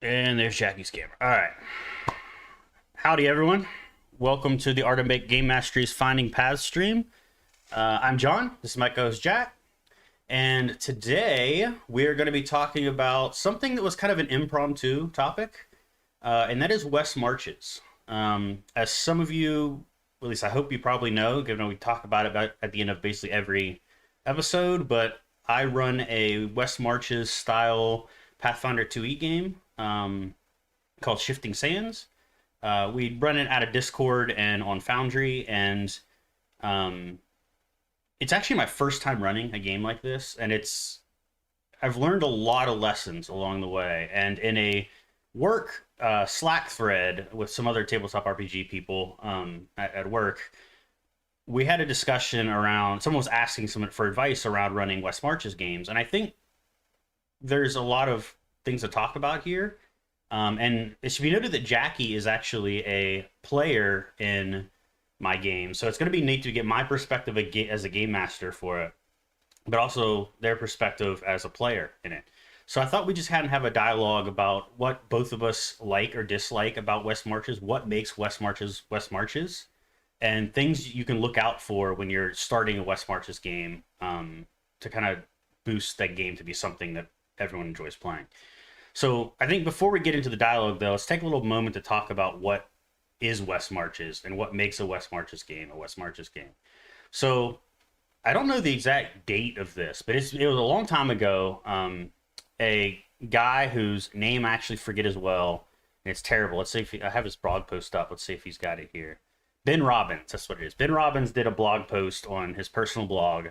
And there's Jackie's camera. All right. Howdy, everyone. Welcome to the Art of Game Mastery's Finding Paths stream. I'm John. This is my co-host, Jack. And today we're going to be talking about something that was kind of an impromptu topic, and that is West Marches. As some of you, at least I hope you probably know, given we talk about it at the end of basically every episode, but I run a West Marches style Pathfinder 2e game called Shifting Sands. We run it out of Discord and on Foundry, and it's actually my first time running a game like this, and I've learned a lot of lessons along the way. And in a work Slack thread with some other tabletop RPG people at work, we had a discussion around, someone was asking someone for advice around running West Marches games, and I think there's a lot of things to talk about here. And it should be noted that Jackie is actually a player in my game, so it's going to be neat to get my perspective as a game master for it, but also their perspective as a player in it. So I thought we just hadn't have a dialogue about what both of us like or dislike about West Marches, what makes West Marches, and things you can look out for when you're starting a West Marches game, to kind of boost that game to be something that everyone enjoys playing. So I think before we get into the dialogue, though, let's take a little moment to talk about what is West Marches and what makes a West Marches game a West Marches game. So I don't know the exact date of this, but it was a long time ago. A guy whose name I actually forget as well, and it's terrible. Let's see if I have his blog post up. Let's see if he's got it here. Ben Robbins, that's what it is. Ben Robbins did a blog post on his personal blog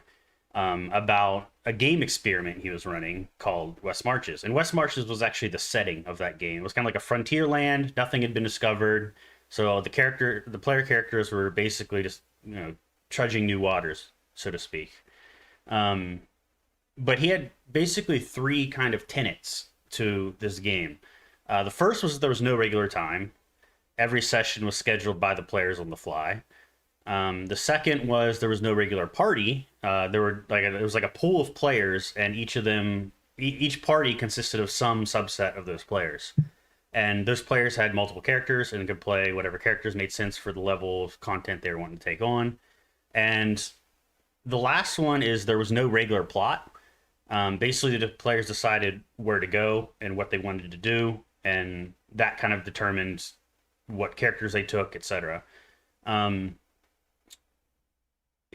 about a game experiment he was running called West Marches. And West Marches was actually the setting of that game. It was kind of like a frontier land. Nothing had been discovered. So the player characters were basically just, trudging new waters, so to speak. But he had basically three kind of tenets to this game. The first was that there was no regular time. Every session was scheduled by the players on the fly. The second was there was no regular party. It was like a pool of players, and each party consisted of some subset of those players. And those players had multiple characters and could play whatever characters made sense for the level of content they were wanting to take on. And the last one is there was no regular plot. Basically, the players decided where to go and what they wanted to do, and that kind of determined what characters they took, etc.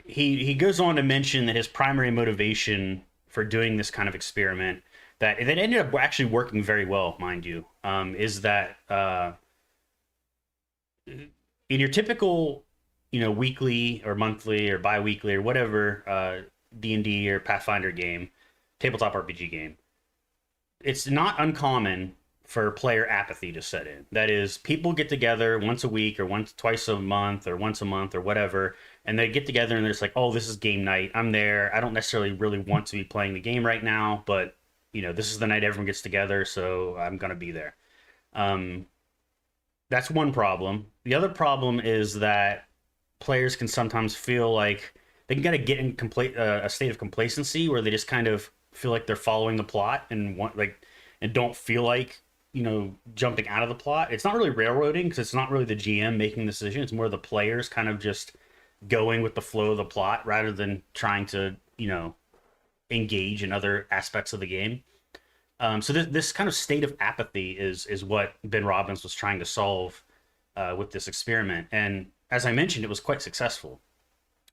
He goes on to mention that his primary motivation for doing this kind of experiment, that ended up actually working very well, mind you, is that in your typical, weekly or monthly or bi-weekly or whatever D&D or Pathfinder game, tabletop RPG game, it's not uncommon for player apathy to set in. That is, people get together once a week or twice a month or once a month or whatever, and they get together and they're just like, oh, this is game night. I'm there. I don't necessarily really want to be playing the game right now, but, this is the night everyone gets together, so I'm going to be there. That's one problem. The other problem is that players can sometimes feel like they can kind of get in a state of complacency where they just kind of feel like they're following the plot and don't feel like jumping out of the plot. It's not really railroading because it's not really the GM making the decision. It's more the players kind of just going with the flow of the plot rather than trying to engage in other aspects of the game. So this kind of state of apathy is what Ben Robbins was trying to solve with this experiment. And as I mentioned, it was quite successful.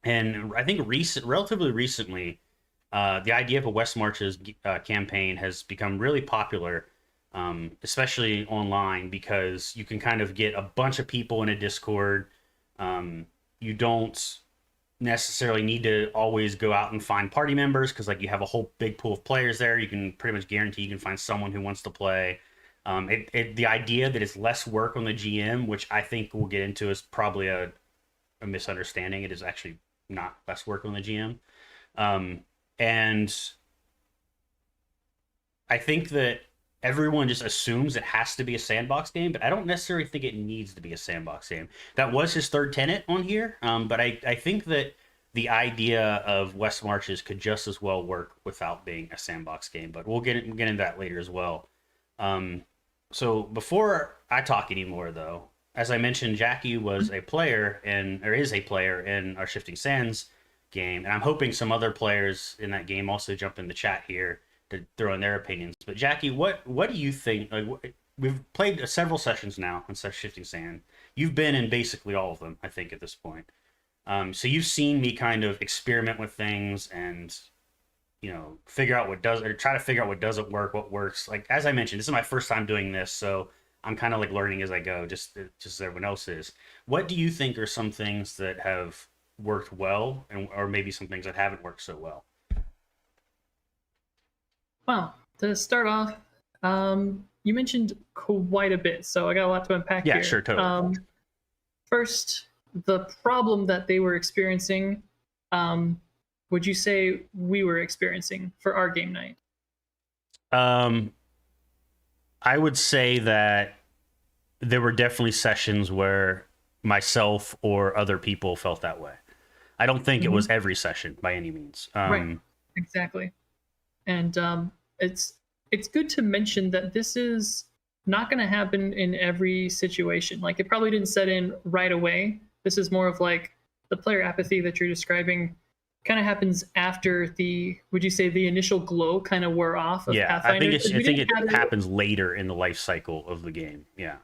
And I think relatively recently, the idea of a West Marches campaign has become really popular, especially online, because you can kind of get a bunch of people in a Discord. You don't necessarily need to always go out and find party members because you have a whole big pool of players there. You can pretty much guarantee you can find someone who wants to play. The idea that it's less work on the GM, which I think we'll get into, is probably a misunderstanding. It is actually not less work on the GM. And I think that everyone just assumes it has to be a sandbox game, but I don't necessarily think it needs to be a sandbox game. That was his third tenet on here, but I think that the idea of West Marches could just as well work without being a sandbox game, but we'll get into that later as well. So before I talk anymore, though, as I mentioned, Jackie was a player or is a player in our Shifting Sands game, and I'm hoping some other players in that game also jump in the chat here to throw in their opinions. But Jackie, what do you think? Like, we've played several sessions now in Shifting Sand. You've been in basically all of them, I think, at this point. So you've seen me kind of experiment with things and figure out what does or try to figure out what doesn't work, what works. Like as I mentioned, this is my first time doing this, so I'm kind of like learning as I go, just as everyone else is. What do you think are some things that have worked well, and or maybe some things that haven't worked so well? Well, to start off, you mentioned quite a bit, so I got a lot to unpack here. Yeah, sure, totally. First, the problem that they were experiencing, would you say we were experiencing for our game night? I would say that there were definitely sessions where myself or other people felt that way. I don't think it was every session by any means. Right, exactly. And it's good to mention that this is not going to happen in every situation. Like it probably didn't set in right away. This is more of like the player apathy that you're describing kind of happens after would you say the initial glow kind of wore off of Pathfinder? I think it happens later in the life cycle of the game. Yeah,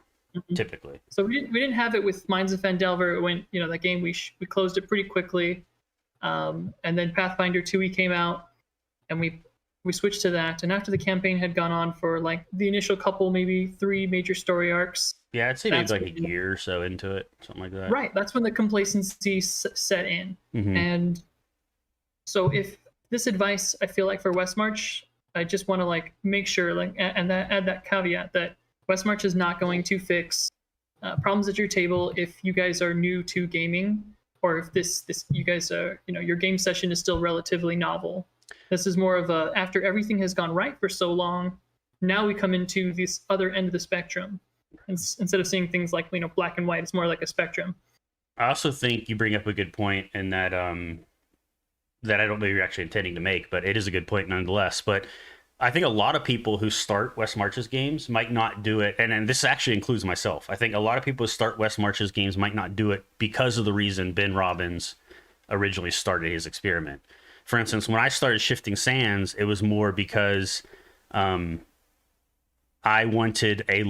typically. So we didn't have it with Mines of Phandelver. It went, that game we closed it pretty quickly. And then Pathfinder 2E came out and we switched to that. And after the campaign had gone on for like the initial couple, maybe 3 major story arcs. Yeah, I'd say maybe like a year or so into it, something like that. Right, that's when the complacency set in. And so if this advice, I feel like for Westmarch, I just want to like make sure add that caveat that Westmarch is not going to fix problems at your table if you guys are new to gaming, or if this you guys are, your game session is still relatively novel. This is more of a, after everything has gone right for so long, now we come into this other end of the spectrum. Instead of seeing things like, black and white, it's more like a spectrum. I also think you bring up a good point in that that I don't know you're actually intending to make, but it is a good point nonetheless. But I think a lot of people who start Westmarch's games might not do it, and this actually includes myself. I think a lot of people who start Westmarch's games might not do it because of the reason Ben Robbins originally started his experiment. For instance, when I started Shifting Sands, it was more because I wanted I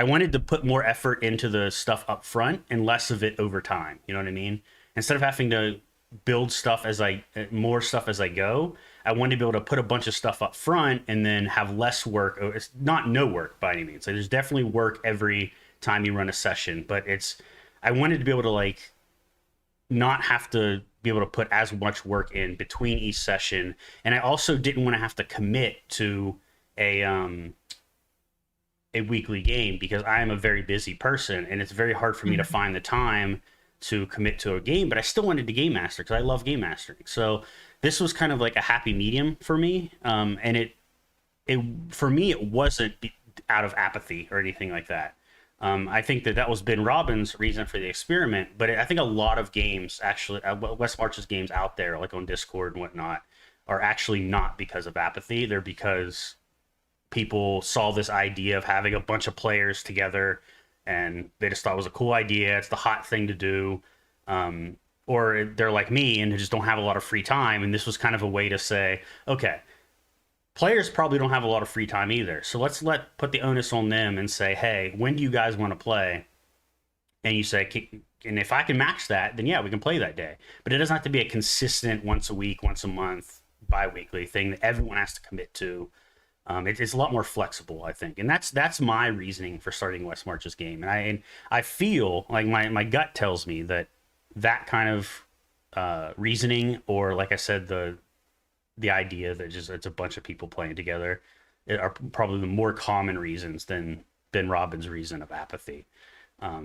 wanted to put more effort into the stuff up front and less of it over time. You know what I mean? Instead of having to build stuff more stuff as I go, I wanted to be able to put a bunch of stuff up front and then have less work. It's not no work by any means. Like, there's definitely work every time you run a session, but I wanted to be able to not have to be able to put as much work in between each session. And I also didn't want to have to commit to a weekly game because I am a very busy person and it's very hard for me to find the time to commit to a game, but I still wanted to game master because I love game mastering. So this was kind of like a happy medium for me. And for me, it wasn't out of apathy or anything like that. I think that was Ben Robbins' reason for the experiment, but I think a lot of games actually, Westmarch's games out there, like on Discord and whatnot, are actually not because of apathy. They're because people saw this idea of having a bunch of players together and they just thought it was a cool idea. It's the hot thing to do. Or they're like me and they just don't have a lot of free time. And this was kind of a way to say, okay, players probably don't have a lot of free time either. So let's put the onus on them and say, hey, when do you guys want to play? And you say, and if I can match that, then yeah, we can play that day. But it doesn't have to be a consistent once a week, once a month, bi-weekly thing that everyone has to commit to. It's a lot more flexible, I think, and that's my reasoning for starting Westmarch's game. And I feel like my gut tells me that kind of reasoning, or like I said, the idea that just it's a bunch of people playing together, are probably the more common reasons than Ben Robbins' reason of apathy,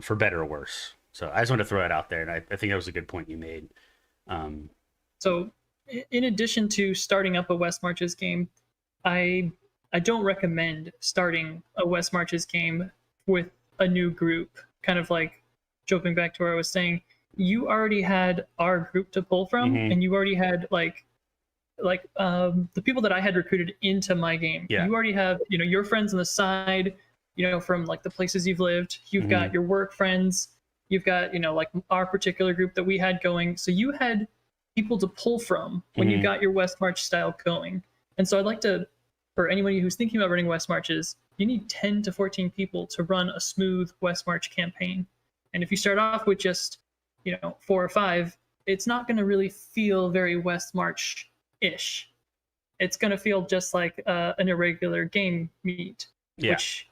for better or worse. So I just want to throw it out there, and I think that was a good point you made. So, in addition to starting up a Westmarch's game, I don't recommend starting a Westmarch's game with a new group. Kind of like jumping back to where I was saying, you already had our group to pull from, and you already had like the people that I had recruited into my game. Yeah. You already have, your friends on the side, from like the places you've lived. You've got your work friends. You've got, like our particular group that we had going. So you had people to pull from when you got your West March style going. And so I'd like to, for anybody who's thinking about running West Marches, you need 10 to 14 people to run a smooth West March campaign. And if you start off with just, 4 or 5, it's not going to really feel very West March-ish. It's going to feel just like an irregular game meet. Yeah. Which,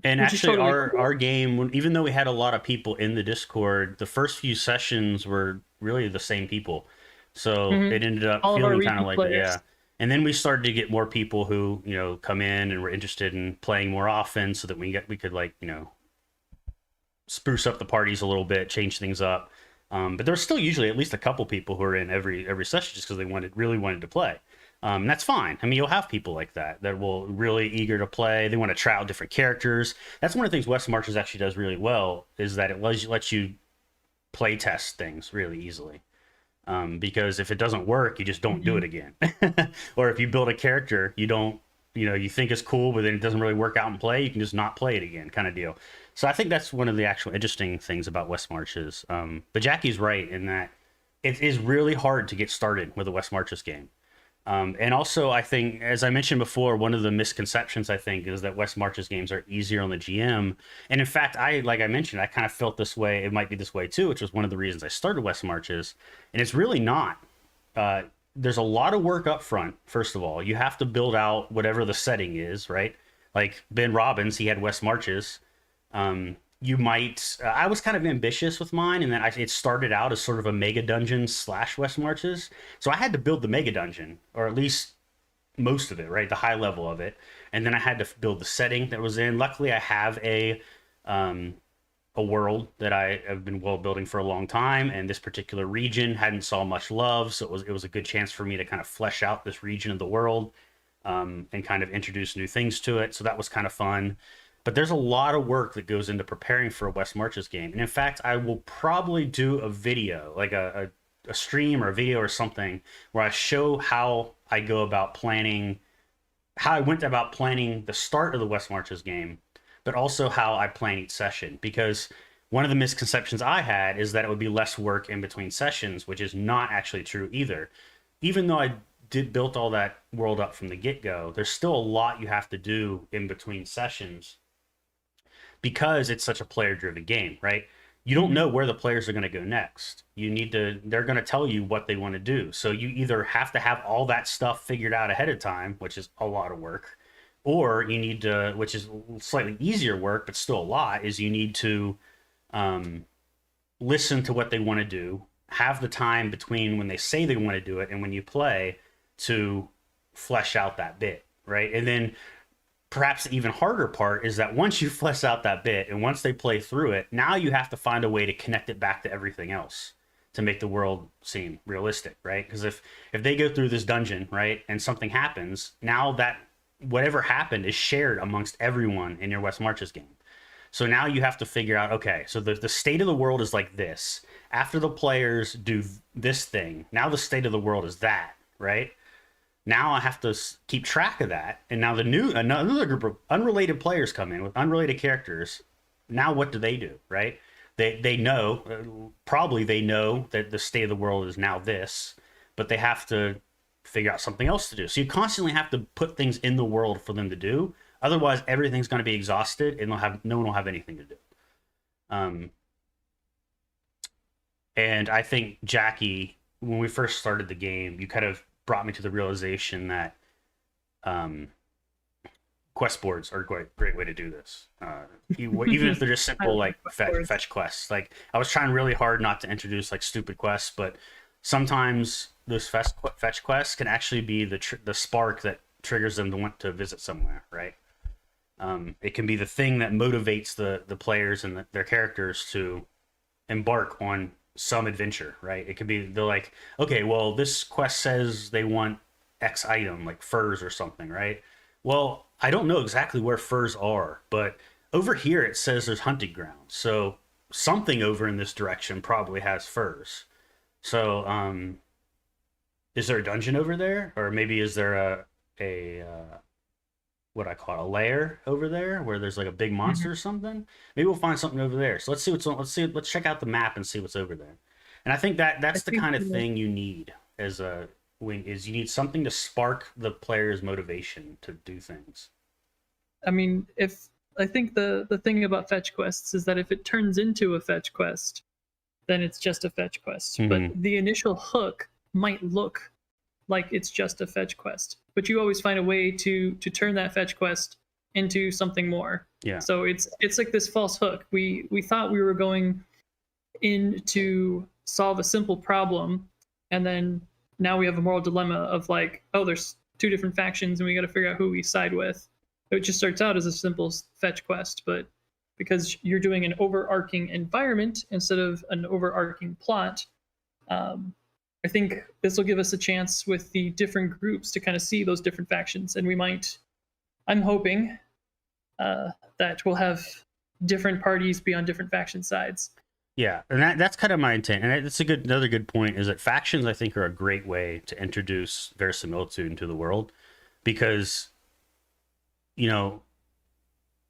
and which actually, totally cool. our game, even though we had a lot of people in the Discord, the first few sessions were really the same people. So it ended up All of our feeling kind of repeat like, players. yeah. And then we started to get more people who, come in and were interested in playing more often, so that we could like, spruce up the parties a little bit, change things up. But there's still usually at least a couple people who are in every session just because they really wanted to play. And that's fine. I mean, you'll have people like that will really eager to play. They want to try out different characters. That's one of the things West Marches actually does really well, is that it lets you play test things really easily. Because if it doesn't work, you just don't do it again. Or if you build a character, you don't, you think it's cool, but then it doesn't really work out in play, you can just not play it again, kind of deal. So I think that's one of the actual interesting things about West Marches. But Jackie's right in that it is really hard to get started with a West Marches game. And also, I think, as I mentioned before, one of the misconceptions, I think, is that West Marches games are easier on the GM. And in fact, like I mentioned, I kind of felt this way. It might be this way too, which was one of the reasons I started West Marches. And it's really not. There's a lot of work up front, first of all. You have to build out whatever the setting is, right? Like Ben Robbins, he had West Marches. You might I was kind of ambitious with mine, and then it started out as sort of a mega dungeon / West Marches, so I had to build the mega dungeon, or at least most of it, right, the high level of it, and then I had to build the setting that was in. Luckily, I have a world that I have been world building for a long time, and this particular region hadn't saw much love, so it was a good chance for me to kind of flesh out this region of the world, and kind of introduce new things to it. So that was kind of fun. But there's a lot of work that goes into preparing for a West Marches game. And in fact, I will probably do a video, like a stream or a video or something, where I show how I go about planning, how I went about planning the start of the West Marches game, but also how I plan each session. Because one of the misconceptions I had is that it would be less work in between sessions, which is not actually true either. Even though I built all that world up from the get-go, there's still a lot you have to do in between sessions, because it's such a player-driven game, right? You don't know where the players are going to go next. They're going to tell you what they want to do. So you either have to have all that stuff figured out ahead of time, which is a lot of work, or you need to, which is slightly easier work, but still a lot, is you need to listen to what they want to do, have the time between when they say they want to do it and when you play to flesh out that bit, right? And then perhaps the even harder part is that once you flesh out that bit and once they play through it, now you have to find a way to connect it back to everything else to make the world seem realistic, right? Because if they go through this dungeon, right, and something happens, now that whatever happened is shared amongst everyone in your West Marches game. So now you have to figure out, okay, so the state of the world is like this. After the players do this thing, now the state of the world is that, right? Now I have to keep track of that. And now another group of unrelated players come in with unrelated characters. Now what do, right? They know, probably they know that the state of the world is now this, but they have to figure out something else to do. So you constantly have to put things in the world for them to do. Otherwise, everything's going to be exhausted and no one will have anything to do. And I think, Jackie, when we first started the game, you kind of brought me to the realization that quest boards are a great way to do this. Even if they're just simple, like fetch quests. Like, I was trying really hard not to introduce like stupid quests, but sometimes those fetch quests can actually be the spark that triggers them to want to visit somewhere, right? It can be the thing that motivates the players and their characters to embark on some adventure, right? It could be, they're like, okay, well, this quest says they want X item, like furs or something, right? Well, I don't know exactly where furs are, but over here it says there's hunting grounds. So something over in this direction probably has furs. So Is there a dungeon over there, or maybe is there a what I call it, a lair over there where there's like a big monster or something? Maybe we'll find something over there. So let's see what's on. Let's check out the map and see what's over there. And I think that I that's the think kind of thing you need as a wing is you need something to spark the player's motivation to do things. I mean, if I think the thing about fetch quests is that if it turns into a fetch quest, then it's just a fetch quest. But the initial hook might look like it's just a fetch quest, but you always find a way to turn that fetch quest into something more. Yeah. So it's like this false hook. We thought we were going in to solve a simple problem, and then now we have a moral dilemma of like, oh, there's two different factions and we got to figure out who we side with. It just starts out as a simple fetch quest, but because you're doing an overarching environment instead of an overarching plot, I think this will give us a chance with the different groups to kind of see those different factions, and we might. I'm hoping that we'll have different parties be on different faction sides. Yeah, and that's kind of my intent, and that's another good point is that factions I think are a great way to introduce verisimilitude into the world, because you know,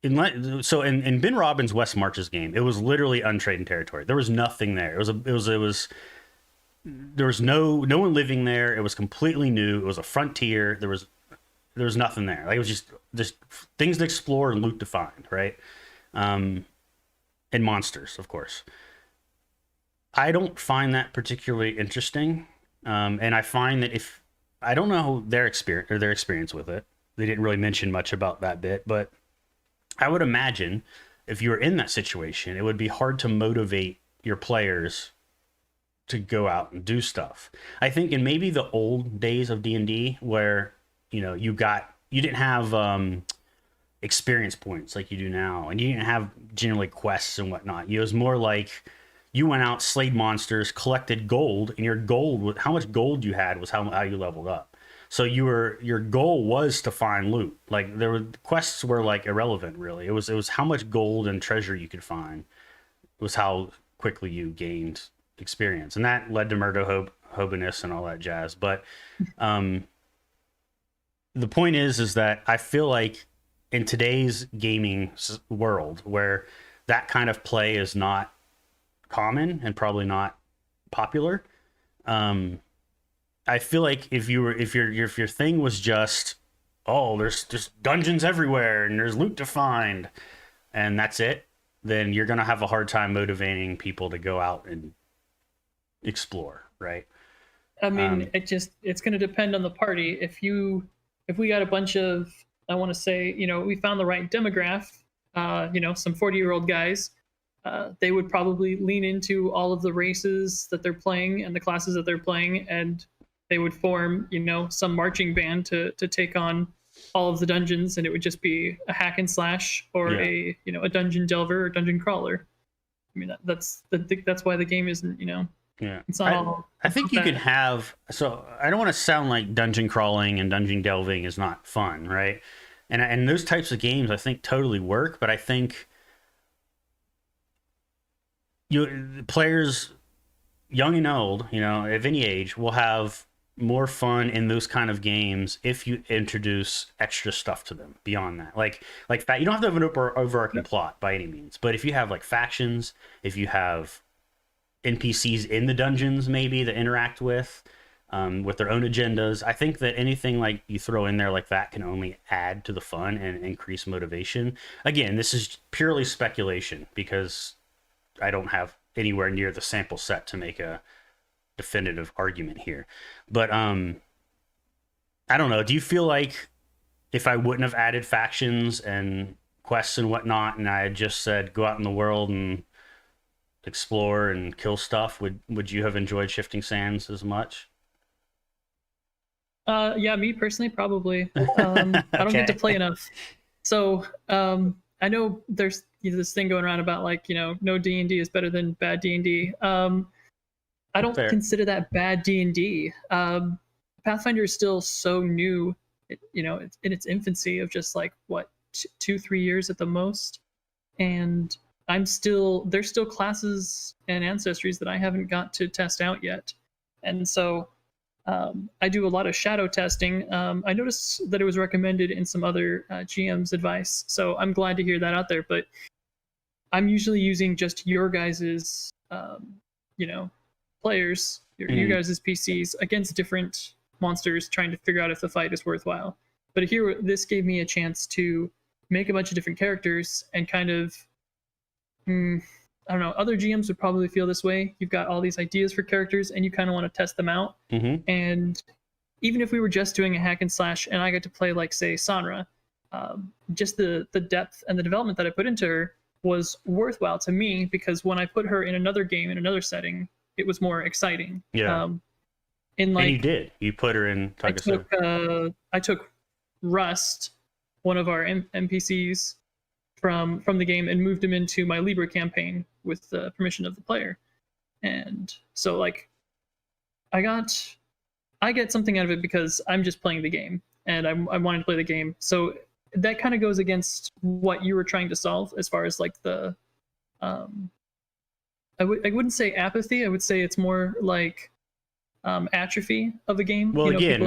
in Ben Robbins' West Marches game, it was literally untraded territory. There was nothing there. There was no one living there. It was completely new. It was a frontier. There was nothing there. Like it was just things to explore and loot to find, right? And monsters, of course. I don't find that particularly interesting, and I find that if I don't know their experience with it, they didn't really mention much about that bit, but I would imagine if you were in that situation, it would be hard to motivate your players to go out and do stuff. I think in maybe the old days of D&D where, you know, you didn't have experience points like you do now, and you didn't have generally quests and whatnot. It was more like you went out, slayed monsters, collected gold, and your gold, how much gold you had was how you leveled up. So your goal was to find loot. Like quests were like irrelevant really. It was how much gold and treasure you could find was how quickly you gained experience, and that led to Murdo Hobanus and all that jazz. But the point is that I feel like in today's gaming world, where that kind of play is not common and probably not popular, I feel like if your thing was just, oh, there's just dungeons everywhere and there's loot to find, and that's it, then you're gonna have a hard time motivating people to go out and explore, right? I mean, it's going to depend on the party. If we got a bunch of, I want to say, you know, we found the right demographic, you know, some 40-year-old guys, they would probably lean into all of the races that they're playing and the classes that they're playing, and they would form, you know, some marching band to take on all of the dungeons, and it would just be a hack and slash or a, you know, a dungeon delver or dungeon crawler. I mean, that's why the game isn't, you know. Yeah, it's not I think you could have. So I don't want to sound like dungeon crawling and dungeon delving is not fun, right? And those types of games I think totally work, but I think players, young and old, you know, of any age, will have more fun in those kind of games if you introduce extra stuff to them beyond that. Like you don't have to have an overarching plot by any means, but if you have like factions, if you have NPCs in the dungeons maybe that interact with their own agendas, I think that anything like you throw in there like that can only add to the fun and increase motivation. Again, this is purely speculation because I don't have anywhere near the sample set to make a definitive argument here. But I don't know, do you feel like if I wouldn't have added factions and quests and whatnot, and I had just said go out in the world and explore and kill stuff, would you have enjoyed Shifting Sands as much? Yeah, me personally, probably. I don't get to play enough, so I know there's this thing going around about like, you know, no D&D is better than bad D&D. I don't consider that bad D&D. Pathfinder is still so new, you know, it's in its infancy of just like what 2-3 years at the most, and there's still classes and ancestries that I haven't got to test out yet, and so I do a lot of shadow testing. I noticed that it was recommended in some other GM's advice, so I'm glad to hear that out there. But I'm usually using just your guys's, players, your guys's PCs against different monsters, trying to figure out if the fight is worthwhile. But here, this gave me a chance to make a bunch of different characters and kind of, I don't know, other GMs would probably feel this way. You've got all these ideas for characters and you kind of want to test them out. And even if we were just doing a hack and slash and I got to play, like, say, Sonra, just the depth and the development that I put into her was worthwhile to me, because when I put her in another game, in another setting, it was more exciting. Yeah. And you did. You put her in Taiga. I took Rust, one of our NPCs from the game, and moved him into my Libra campaign with the permission of the player. And so, like, I get something out of it because I'm just playing the game and I wanted to play the game. So that kind of goes against what you were trying to solve as far as, like, the I wouldn't say apathy. I would say it's more like atrophy of the game. Well, again,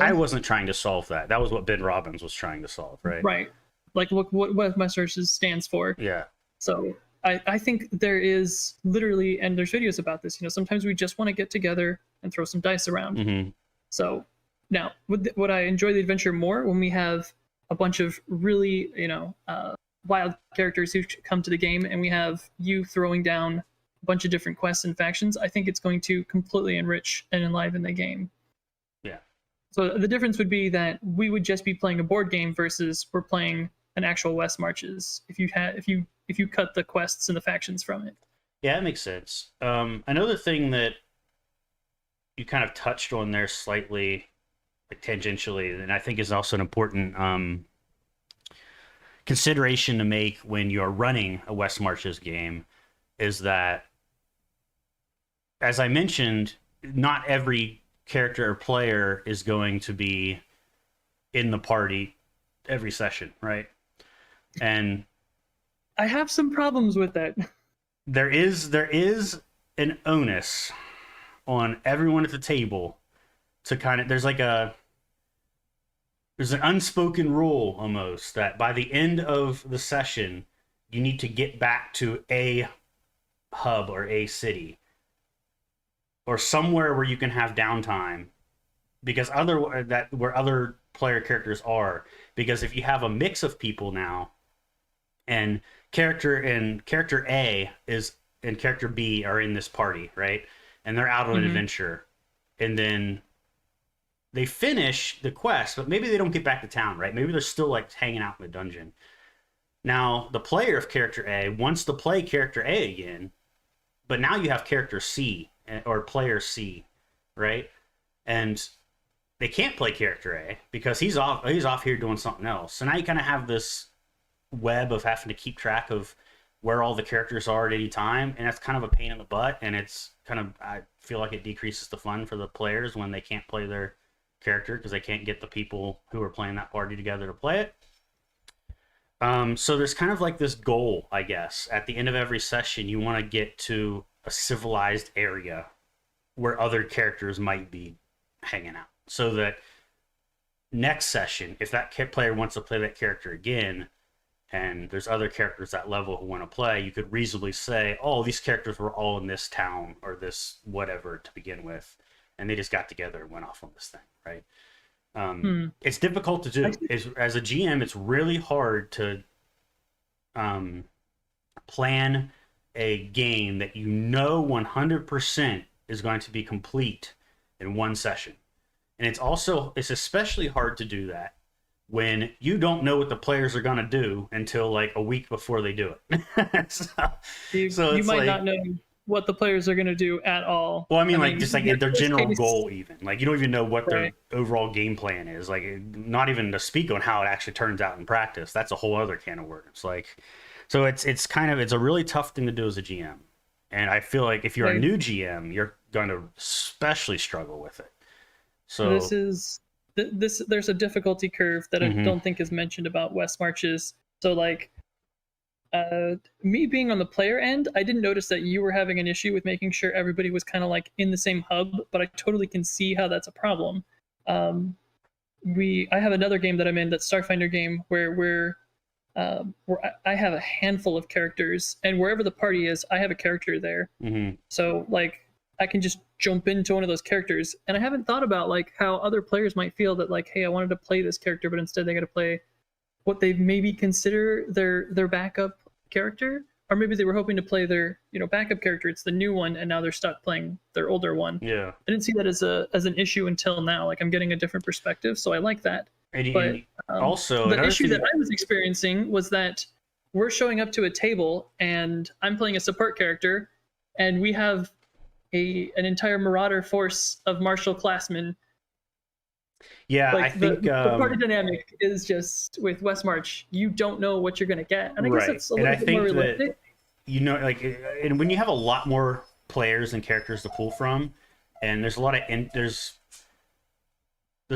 I wasn't trying to solve that. That was what Ben Robbins was trying to solve, right? Right. Like what Westmarches stands for. Yeah. So I think there is literally, and there's videos about this, sometimes we just want to get together and throw some dice around. So now, would I enjoy the adventure more when we have a bunch of really, wild characters who come to the game and we have you throwing down a bunch of different quests and factions? I think it's going to completely enrich and enliven the game. Yeah. So the difference would be that we would just be playing a board game versus we're playing an actual West Marches if you cut the quests and the factions from it. Yeah, that makes sense. Another thing that you kind of touched on there slightly, like tangentially, and I think is also an important consideration to make when you're running a West Marches game, is that, as I mentioned, not every character or player is going to be in the party every session, right? And I have some problems with that. There is an onus on everyone at the table to kind of, there's an unspoken rule almost that by the end of the session you need to get back to a hub or a city or somewhere where you can have downtime, because where other player characters are. Because if you have a mix of people now, and character A and character B are in this party, right? And they're out on an adventure, and then they finish the quest, but maybe they don't get back to town, right? Maybe they're still, like, hanging out in the dungeon. Now, the player of character A wants to play character A again, but now you have character C or player C, right? And they can't play character A because he's off here doing something else. So now you kind of have this web of having to keep track of where all the characters are at any time, and that's kind of a pain in the butt, and it's kind of, I feel like it decreases the fun for the players when they can't play their character because they can't get the people who are playing that party together to play it. So there's kind of like this goal, I guess. At the end of every session, you want to get to a civilized area where other characters might be hanging out, so that next session, if that player wants to play that character again, and there's other characters that level who want to play, you could reasonably say, oh, these characters were all in this town or this whatever to begin with, and they just got together and went off on this thing, right? It's difficult to do. As a GM, it's really hard to plan a game that 100% is going to be complete in one session. And it's especially hard to do that when you don't know what the players are going to do until like a week before they do it. so you might not know what the players are going to do at all. Well, I mean, just like their general goal, even. Like, you don't even know what their overall game plan is. Like, not even to speak on how it actually turns out in practice. That's a whole other can of worms. Like, so it's a really tough thing to do as a GM. And I feel like if you're a new GM, you're going to especially struggle with it. So there's a difficulty curve that I don't think is mentioned about West Marches. So, like, Me being on the player end, I didn't notice that you were having an issue with making sure everybody was kind of like in the same hub, but I totally can see how that's a problem. Um, I have another game that I'm in, that Starfinder game, where I have a handful of characters, and wherever the party is, I have a character there. Mm-hmm. So like I can just jump into one of those characters, and I haven't thought about like how other players might feel that like, hey, I wanted to play this character, but instead they got to play what they maybe consider their backup character, or maybe they were hoping to play their backup character. It's the new one, and now they're stuck playing their older one. Yeah. I didn't see that as an issue until now. Like I'm getting a different perspective, so I like that. But also, the issue that I was experiencing was that we're showing up to a table, and I'm playing a support character, and we have an entire marauder force of martial classmen. Yeah, like I think the party dynamic is just with West March, you don't know what you're going to get, and I guess it's a little bit more realistic. And when you have a lot more players and characters to pull from, and there's a lot of there's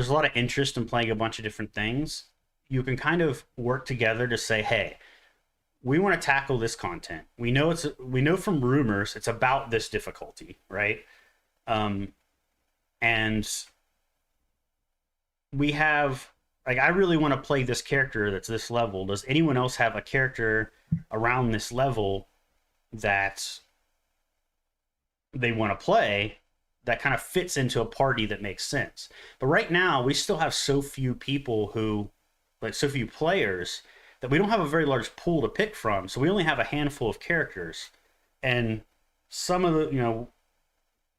a lot of interest in playing a bunch of different things, you can kind of work together to say, hey, we want to tackle this content. We know from rumors it's about this difficulty, right? And we have, like, I really want to play this character that's this level. Does anyone else have a character around this level that they want to play that kind of fits into a party that makes sense? But right now, we still have so few people so few players, that we don't have a very large pool to pick from. So we only have a handful of characters. And some of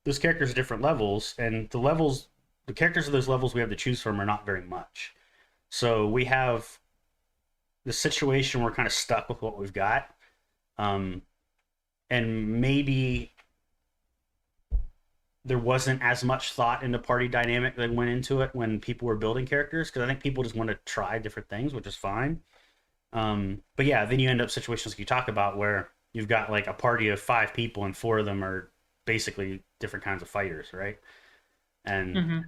those characters are different levels, and the characters of those levels we have to choose from are not very much. So we have the situation, we're kind of stuck with what we've got. And maybe there wasn't as much thought into party dynamic that went into it when people were building characters, because I think people just want to try different things, which is fine. But yeah, then you end up situations like you talk about where you've got like a party of 5 people and 4 of them are basically different kinds of fighters, right? And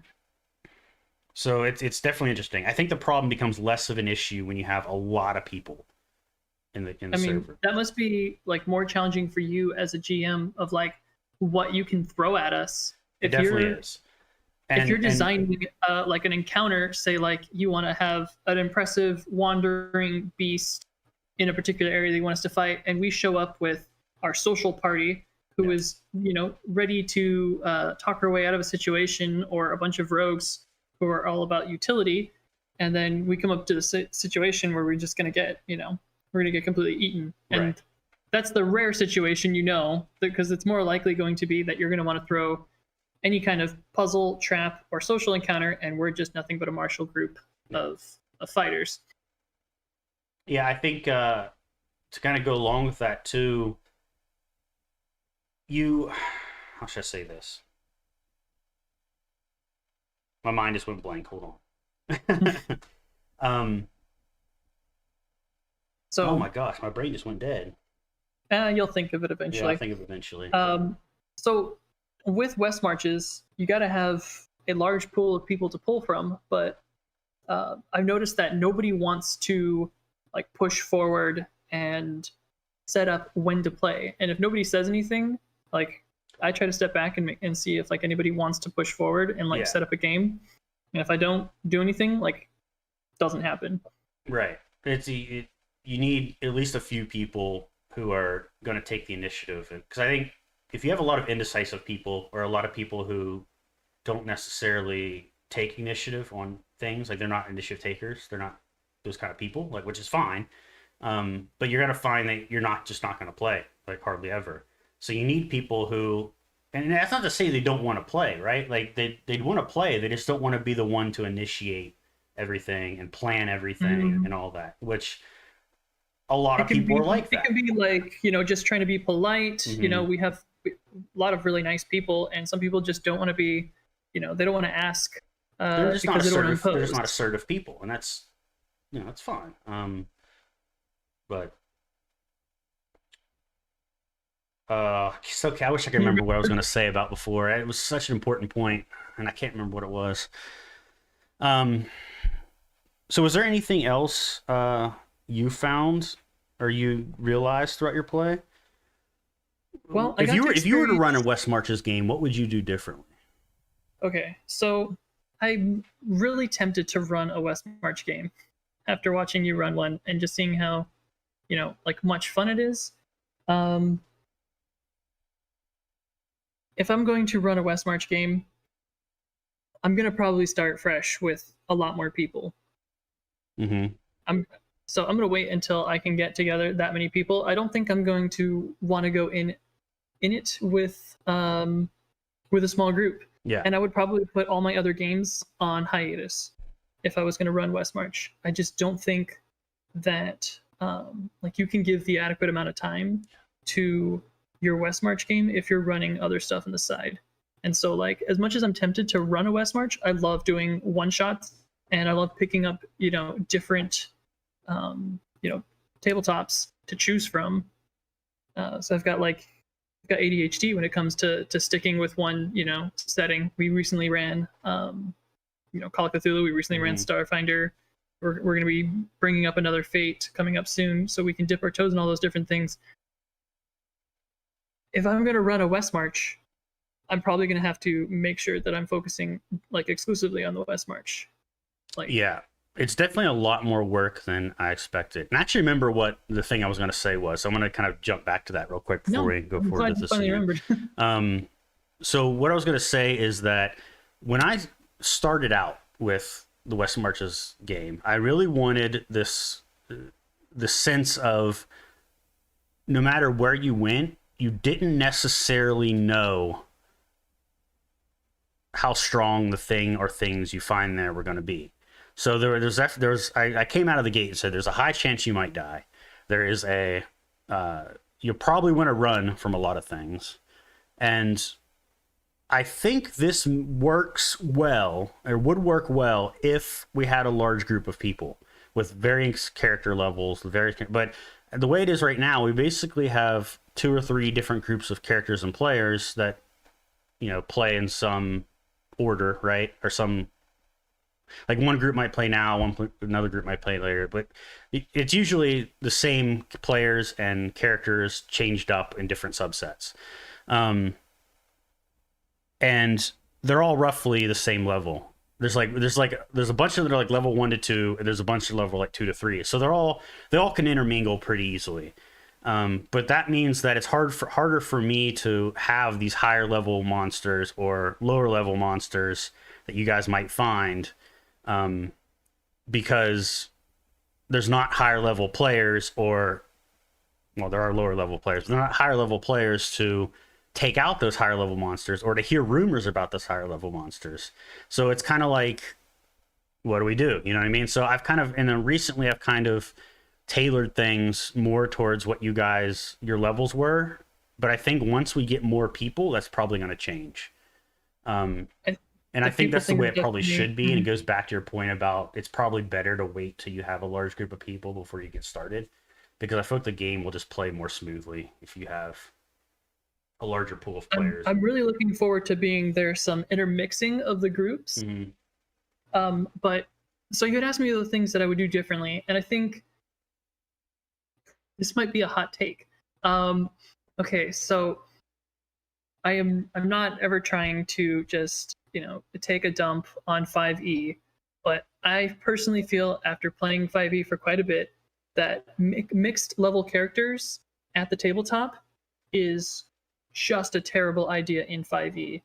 so it's definitely interesting. I think the problem becomes less of an issue when you have a lot of people in the server. That must be like more challenging for you as a GM of like what you can throw at us. It definitely is. If you're designing like an encounter, say like you want to have an impressive wandering beast in a particular area that you want us to fight, and we show up with our social party who is ready to talk our way out of a situation, or a bunch of rogues who are all about utility, and then we come up to the situation where we're just going to get we're going to get completely eaten. And that's the rare situation, because it's more likely going to be that you're going to want to throw any kind of puzzle, trap, or social encounter, and we're just nothing but a martial group of fighters. Yeah, I think to kind of go along with that too, how should I say this? My mind just went blank. Hold on. So, oh my gosh, my brain just went dead. You'll think of it eventually. Yeah, I'll think of it eventually. So with West Marches, you got to have a large pool of people to pull from, but I've noticed that nobody wants to like push forward and set up when to play. And if nobody says anything, like I try to step back and see if like anybody wants to push forward and like set up a game. And if I don't do anything, like it doesn't happen. Right. You need at least a few people who are going to take the initiative, because I think if you have a lot of indecisive people, or a lot of people who don't necessarily take initiative on things, like they're not initiative takers, they're not those kind of people, like, which is fine. But you're going to find that you're not going to play, like, hardly ever. So you need people who, and that's not to say they don't want to play, right? Like they'd want to play, they just don't want to be the one to initiate everything and plan everything and all that, which a lot of people are like that. It can be like, just trying to be polite. We have a lot of really nice people, and some people just don't want to be, they don't want to ask. They're just not assertive. They're just not assertive people, and that's, that's fine. But so I wish I could remember what I was going to say about before. It was such an important point, and I can't remember what it was. So was there anything else you found or you realized throughout your play? Well, if you were to run a West Marches game, what would you do differently? Okay, so I'm really tempted to run a West March game after watching you run one and just seeing how, like much fun it is. If I'm going to run a West March game, I'm gonna probably start fresh with a lot more people. Mm-hmm. I'm gonna wait until I can get together that many people. I don't think I'm going to want to go in it with a small group. Yeah. And I would probably put all my other games on hiatus if I was going to run West March. I just don't think that like you can give the adequate amount of time to your West March game if you're running other stuff on the side. And so, like, as much as I'm tempted to run a West March, I love doing one shots and I love picking up, different, tabletops to choose from. So I've got ADHD when it comes to sticking with one, setting. We recently ran, Call of Cthulhu. We recently ran Starfinder. We're going to be bringing up another Fate coming up soon, so we can dip our toes in all those different things. If I'm going to run a West March, I'm probably going to have to make sure that I'm focusing exclusively on the West March. Yeah, it's definitely a lot more work than I expected. And I actually remember what the thing I was going to say was. So I'm going to kind of jump back to that real quick before we go forward to this. Remembered. So what I was going to say is that when I started out with the West Marches game, I really wanted the sense of no matter where you went, you didn't necessarily know how strong the thing or things you find there were going to be. So I came out of the gate and said there's a high chance you might die. There is you'll probably want to run from a lot of things. And I think this works well, or would work well, if we had a large group of people with varying character levels, but the way it is right now, we basically have 2 or 3 different groups of characters and players that, play in some order, right? Or some, like one group might play now, another group might play later, but it's usually the same players and characters changed up in different subsets. And they're all roughly the same level. There's a bunch of them that are like level 1 to 2, and there's a bunch of level like 2 to 3. So they all can intermingle pretty easily. But that means that it's harder for me to have these higher level monsters or lower level monsters that you guys might find, because there's not higher level players there are lower level players, but they're not higher level players to take out those higher level monsters or to hear rumors about those higher level monsters. So it's kind of like, what do we do? You know what I mean? So recently I've kind of tailored things more towards what your levels were. But I think once we get more people, that's probably going to change. And I think that's the way it probably should be. And it goes back to your point about it's probably better to wait till you have a large group of people before you get started, because I feel like the game will just play more smoothly if you have a larger pool of players. I'm really looking forward to being there, some intermixing of the groups. Mm-hmm. But so you had asked me the things that I would do differently, and I think this might be a hot take. Okay, so I'm not ever trying to just take a dump on 5e, but I personally feel after playing 5e for quite a bit that mixed level characters at the tabletop is just a terrible idea in 5e.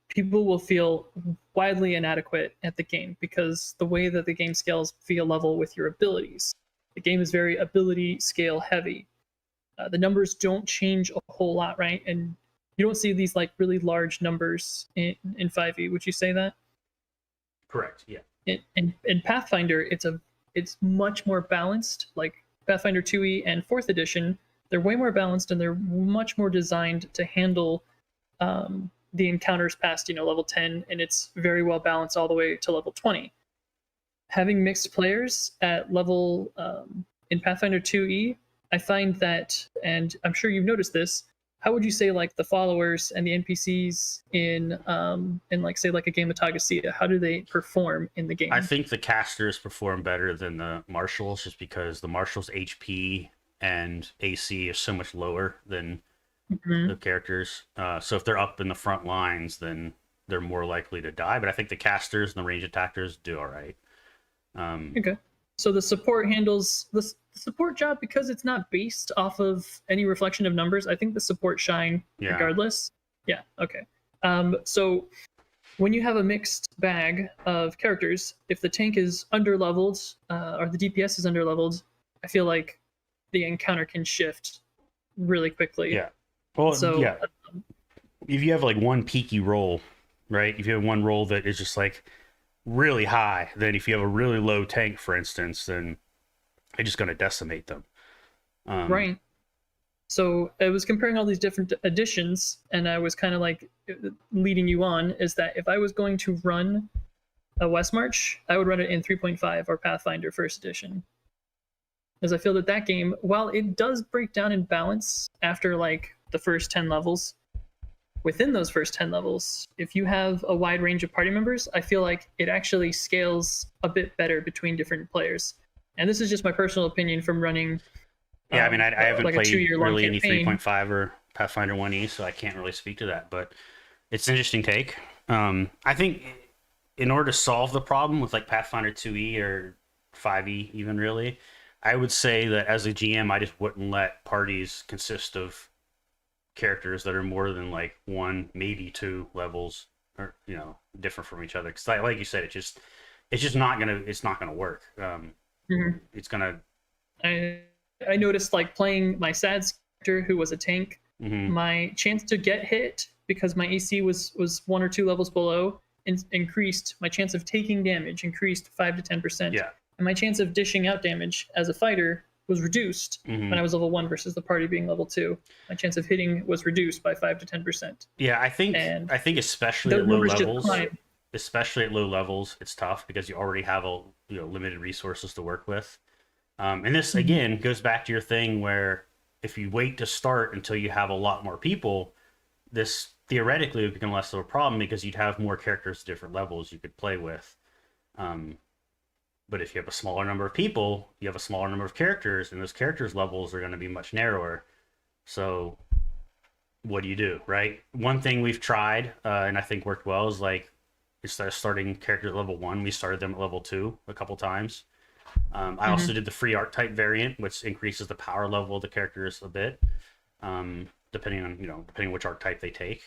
People will feel wildly inadequate at the game because the way that the game scales via level with your abilities. The game is very ability scale heavy. The numbers don't change a whole lot, right? And you don't see these really large numbers in 5e. Would you say that? Correct. Yeah. In Pathfinder, it's much more balanced. Like Pathfinder 2e and 4th edition, they're way more balanced and they're much more designed to handle the encounters past level 10, and it's very well balanced all the way to level 20. Having mixed players at level in Pathfinder 2e, I find that, and I'm sure you've noticed this, how would you say like the followers and the NPCs in like say like a game of Tagasia, how do they perform in the game? I think the casters perform better than the marshals, just because the marshals' HP and AC is so much lower than the characters. So if they're up in the front lines, then they're more likely to die. But I think the casters and the range attackers do all right. Okay. So the support handles the support job because it's not based off of any reflection of numbers. I think the support shine regardless. Yeah. Okay. So when you have a mixed bag of characters, if the tank is underleveled or the DPS is underleveled, I feel like the encounter can shift really quickly. Yeah. Well, so, yeah. If you have like one peaky roll, right? If you have one roll that is just like really high, then if you have a really low tank, for instance, then it's just going to decimate them. Right. So I was comparing all these different additions, and I was kind of like leading you on, is that if I was going to run a West March, I would run it in 3.5 or Pathfinder First Edition. As I feel that that game, while it does break down in balance after like the first 10 levels, within those first 10 levels, if you have a wide range of party members, I feel like it actually scales a bit better between different players. And this is just my personal opinion from running. Yeah, I mean, I haven't like played really campaign. any 3.5 or Pathfinder 1E, so I can't really speak to that. But it's an interesting take. I think in order to solve the problem with like Pathfinder 2E or 5E, even really, I would say that as a GM, I just wouldn't let parties consist of characters that are more than like one, maybe two levels, or different from each other. Because like you said, it's just not gonna work. It's gonna. I noticed like playing my SADS character who was a tank, my chance to get hit because my AC was 1 or 2 levels below increased. My chance of taking damage increased 5 to 10%. Yeah. And my chance of dishing out damage as a fighter was reduced when I was level 1 versus the party being level 2. My chance of hitting was reduced by 5 to 10%. Yeah, I think especially at low levels, it's tough because you already have limited resources to work with. And this again goes back to your thing where if you wait to start until you have a lot more people, this theoretically would become less of a problem because you'd have more characters at different levels you could play with. But if you have a smaller number of people, you have a smaller number of characters, and those characters' levels are going to be much narrower. So what do you do, right? One thing we've tried, and I think worked well, is like instead of starting characters at level 1, we started them at level 2 a couple times. I also did the free archetype variant, which increases the power level of the characters a bit, depending on which archetype they take.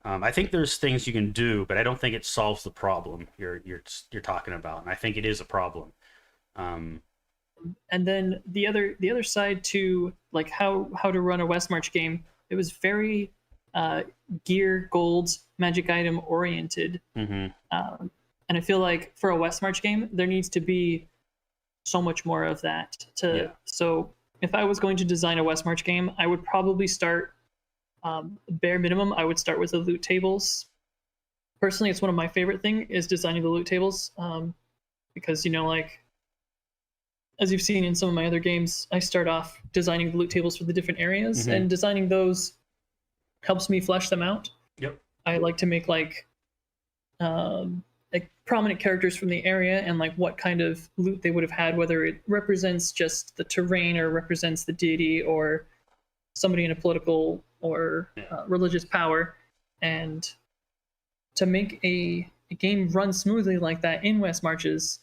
I think there's things you can do, but I don't think it solves the problem you're talking about, and I think it is a problem. And then the other side to like how to run a West March game, it was very gear, gold, magic item oriented, and I feel like for a West March game there needs to be so much more of that. So if I was going to design a West March game, I would probably start. Bare minimum, I would start with the loot tables. Personally, it's one of my favorite things is designing the loot tables, because like as you've seen in some of my other games, I start off designing the loot tables for the different areas, and designing those helps me flesh them out. Yep. I like to make like prominent characters from the area and like what kind of loot they would have had, whether it represents just the terrain or represents the deity or somebody in a political or religious power. And to make a game run smoothly like that in West Marches,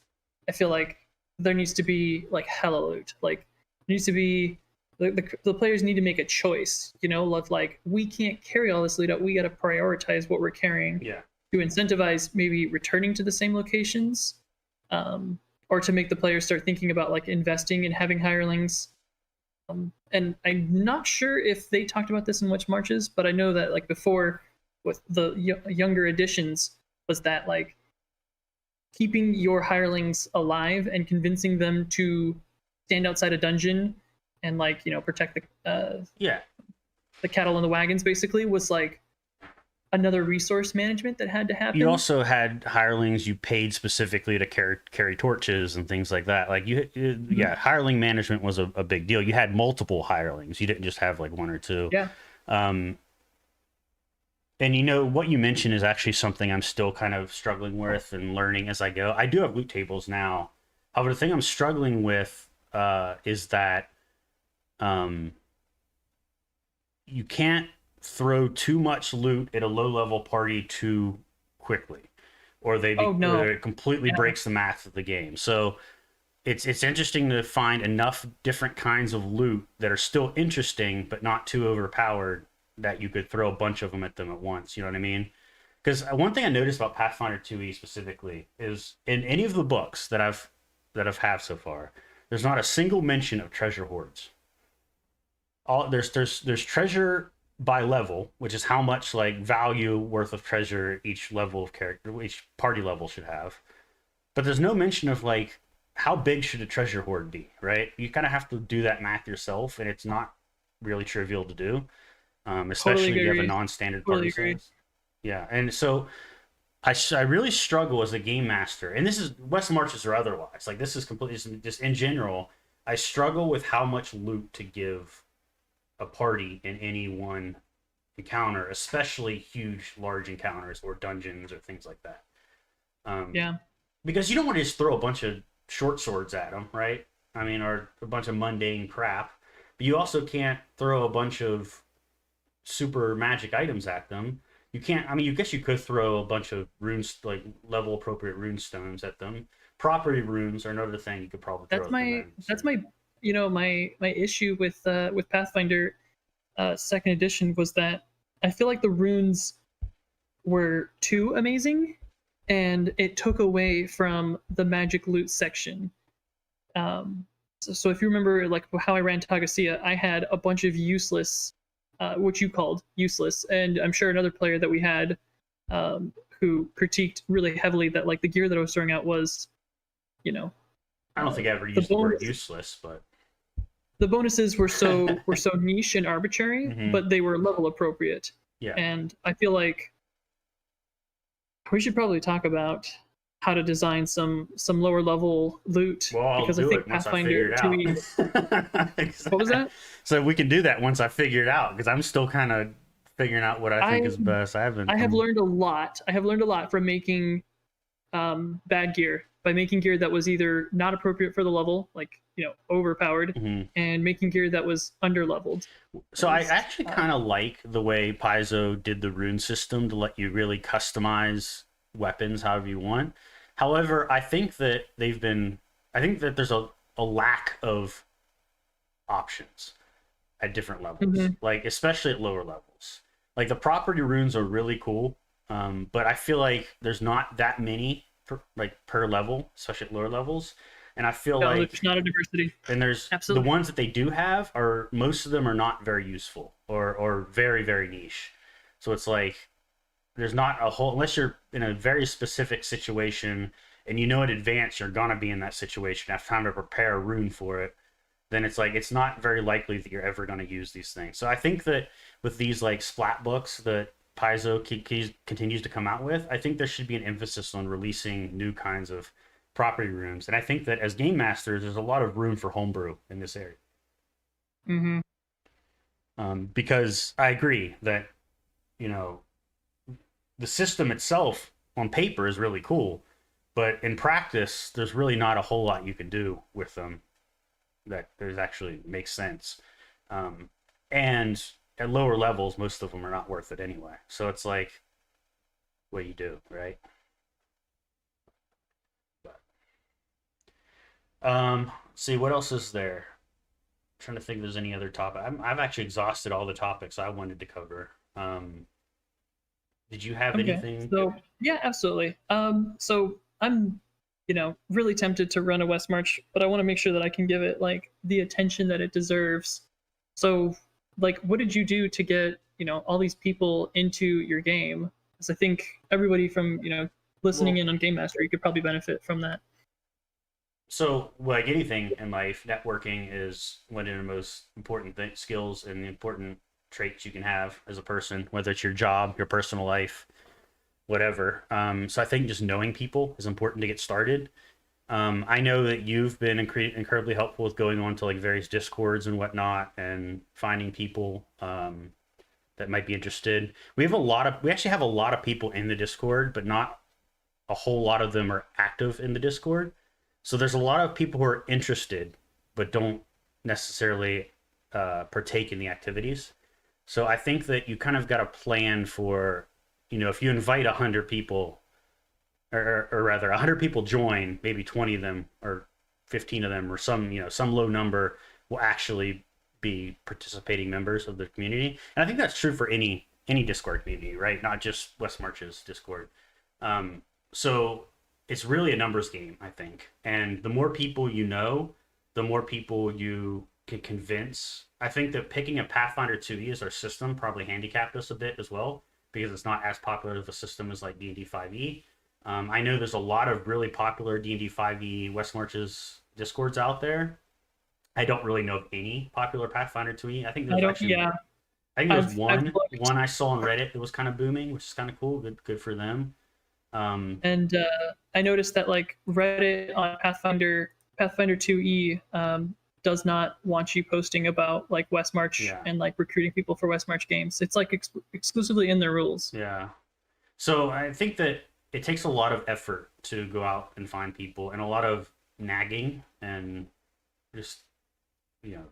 I feel like there needs to be like hella loot. Like there needs to be the players need to make a choice, of like, we can't carry all this loot out, we got to prioritize what we're carrying to incentivize maybe returning to the same locations, or to make the players start thinking about like investing and having hirelings. And I'm not sure if they talked about this in West Marches, but I know that like before with the younger editions was that like keeping your hirelings alive and convincing them to stand outside a dungeon and like protect the cattle and the wagons basically was like another resource management that had to happen. You also had hirelings you paid specifically to carry torches and things like that. Like hireling management was a big deal. You had multiple hirelings. You didn't just have like 1 or 2. Yeah. Um, and you know what you mentioned is actually something I'm still kind of struggling with and learning as I go. I do have loot tables now. However, the thing I'm struggling with is that um, you can't throw too much loot at a low level party too quickly, or Oh no. it completely Yeah. breaks the math of the game. So it's interesting to find enough different kinds of loot that are still interesting but not too overpowered that you could throw a bunch of them at them at once. You know what I mean? Because one thing I noticed about Pathfinder 2e specifically is in any of the books that I've had so far, there's not a single mention of treasure hoards. All there's treasure by level, which is how much like value worth of treasure each level of character, each party level should have. But there's no mention of like how big should a treasure hoard be, right? You kind of have to do that math yourself, and it's not really trivial to do, Totally especially if you have a agree. non-standard Totally party agree. size. Yeah, and so I really struggle as a game master, and this is West Marches or otherwise. Like this is completely just in general. I struggle with how much loot to give a party in any one encounter, especially huge, large encounters or dungeons or things like that. Um, Yeah. because you don't want to just throw a bunch of short swords at them, right? I mean, or a bunch of mundane crap. But you also can't throw a bunch of super magic items at them. You can't. I mean, you guess you could throw a bunch of runes, like level appropriate rune stones at them. Property runes are another thing you could probably throw That's at the my runes. that's my my issue with Pathfinder second edition was that I feel like the runes were too amazing and it took away from the magic loot section. So if you remember like how I ran Tagasia, I had a bunch of useless, what you called useless, and I'm sure another player that we had who critiqued really heavily that like the gear that I was throwing out was, you know, I don't think I ever the used the word bonus useless, but the bonuses were so niche and arbitrary, mm-hmm. but they were level appropriate. Yeah. And I feel like we should probably talk about how to design some lower level loot Well, I'll because I do think it once I figure Pathfinder it out. 2e. What was that? So we can do that once I figure it out because I'm still kind of figuring out what I think I is best. I have learned a lot. I have learned a lot from making bad gear by making gear that was either not appropriate for the level, like overpowered, Mhm. and making gear that was under leveled. So I actually kind of like the way Paizo did the rune system to let you really customize weapons however you want. However, I think that there's a lack of options at different levels, Mm-hmm. like especially at lower levels. Like the property runes are really cool, but I feel like there's not that many per level, especially at lower levels. And I feel No, like there's not a diversity. and there's the Absolutely. ones that they do have are most of them are not very useful or very very niche. So it's like there's not a whole unless you're in a very specific situation and you know in advance you're gonna be in that situation, have time to prepare a rune for it, then it's like it's not very likely that you're ever going to use these things. So I think that with these like splat books that Paizo continues to come out with, I think there should be an emphasis on releasing new kinds of property runes. And I think that as game masters, there's a lot of room for homebrew in this area. Mm-hmm. Because I agree that, you know, the system itself on paper is really cool, but in practice, there's really not a whole lot you can do with them that there's actually makes sense. Um, and at lower levels, most of them are not worth it anyway. So it's like, what do you do, right? But, see what else is there. I'm trying to think if there's any other topic. I've actually exhausted all the topics I wanted to cover. Did you have Okay. anything? So yeah, absolutely. So I'm, really tempted to run a West March, but I want to make sure that I can give it like the attention that it deserves. So, like, what did you do to get, all these people into your game? Because I think everybody from, listening Well, in on Game Master, you could probably benefit from that. so like anything in life, networking is one of the most important skills and important traits you can have as a person, whether it's your job, your personal life, whatever. So I think just knowing people is important to get started. I know that you've been incredibly helpful with going on to like various discords and whatnot and finding people. that might be interested. We actually have a lot of people in the Discord, but not a whole lot of them are active in the Discord. So there's a lot of people who are interested, but don't necessarily partake in the activities. So I think that you kind of got to plan for, if you invite 100 people, or rather 100 people join, maybe 20 of them or 15 of them or some low number will actually be participating members of the community. And I think that's true for any Discord community, right? Not just West March's Discord. So it's really a numbers game, I think. And the more people the more people you can convince. I think that picking a Pathfinder 2e as our system probably handicapped us a bit as well, because it's not as popular of a system as like D&D 5e. I know there's a lot of really popular D&D 5e West Marches Discords out there. I don't really know of any popular Pathfinder 2e. I think there's I think there's one I saw on Reddit that was kind of booming, which is kind of cool. Good for them. And I noticed that like Reddit on Pathfinder 2e does not want you posting about like West March and like recruiting people for West March games. It's like exclusively in their rules. Yeah. So I think that it takes a lot of effort to go out and find people, and a lot of nagging, and just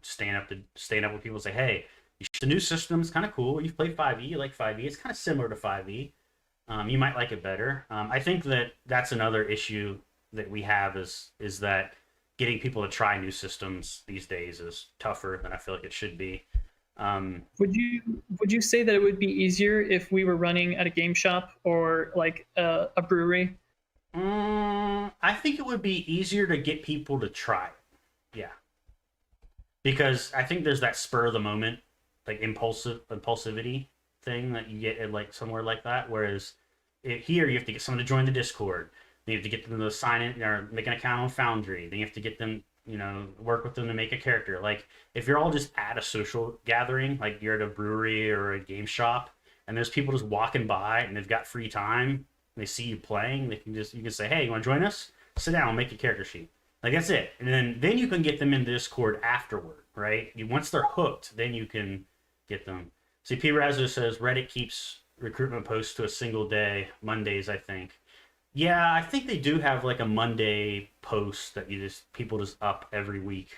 staying up with people and say, hey, the new system's kind of cool. You've played 5e, you like 5e. It's kind of similar to 5e. You might like it better. I think that that's another issue that we have is that getting people to try new systems these days is tougher than I feel like it should be. Would you say that it would be easier if we were running at a game shop or like a brewery? I think it would be easier to get people to try it. Yeah. Because I think there's that spur of the moment, like impulsivity thing that you get at like somewhere like that. Whereas here you have to get someone to join the Discord. Then you have to get them to sign in or make an account on Foundry. Then you have to get them, work with them to make a character. Like if you're all just at a social gathering, like you're at a brewery or a game shop, and there's people just walking by and they've got free time, and they see you playing, you can say, hey, you want to join us? Sit down, make a character sheet. Like that's it. And then you can get them in Discord afterward, right? Once they're hooked, then you can get them. See, P. Razzo says Reddit keeps recruitment posts to a single day, Mondays, I think. Yeah, I think they do have like a Monday post that people just up every week.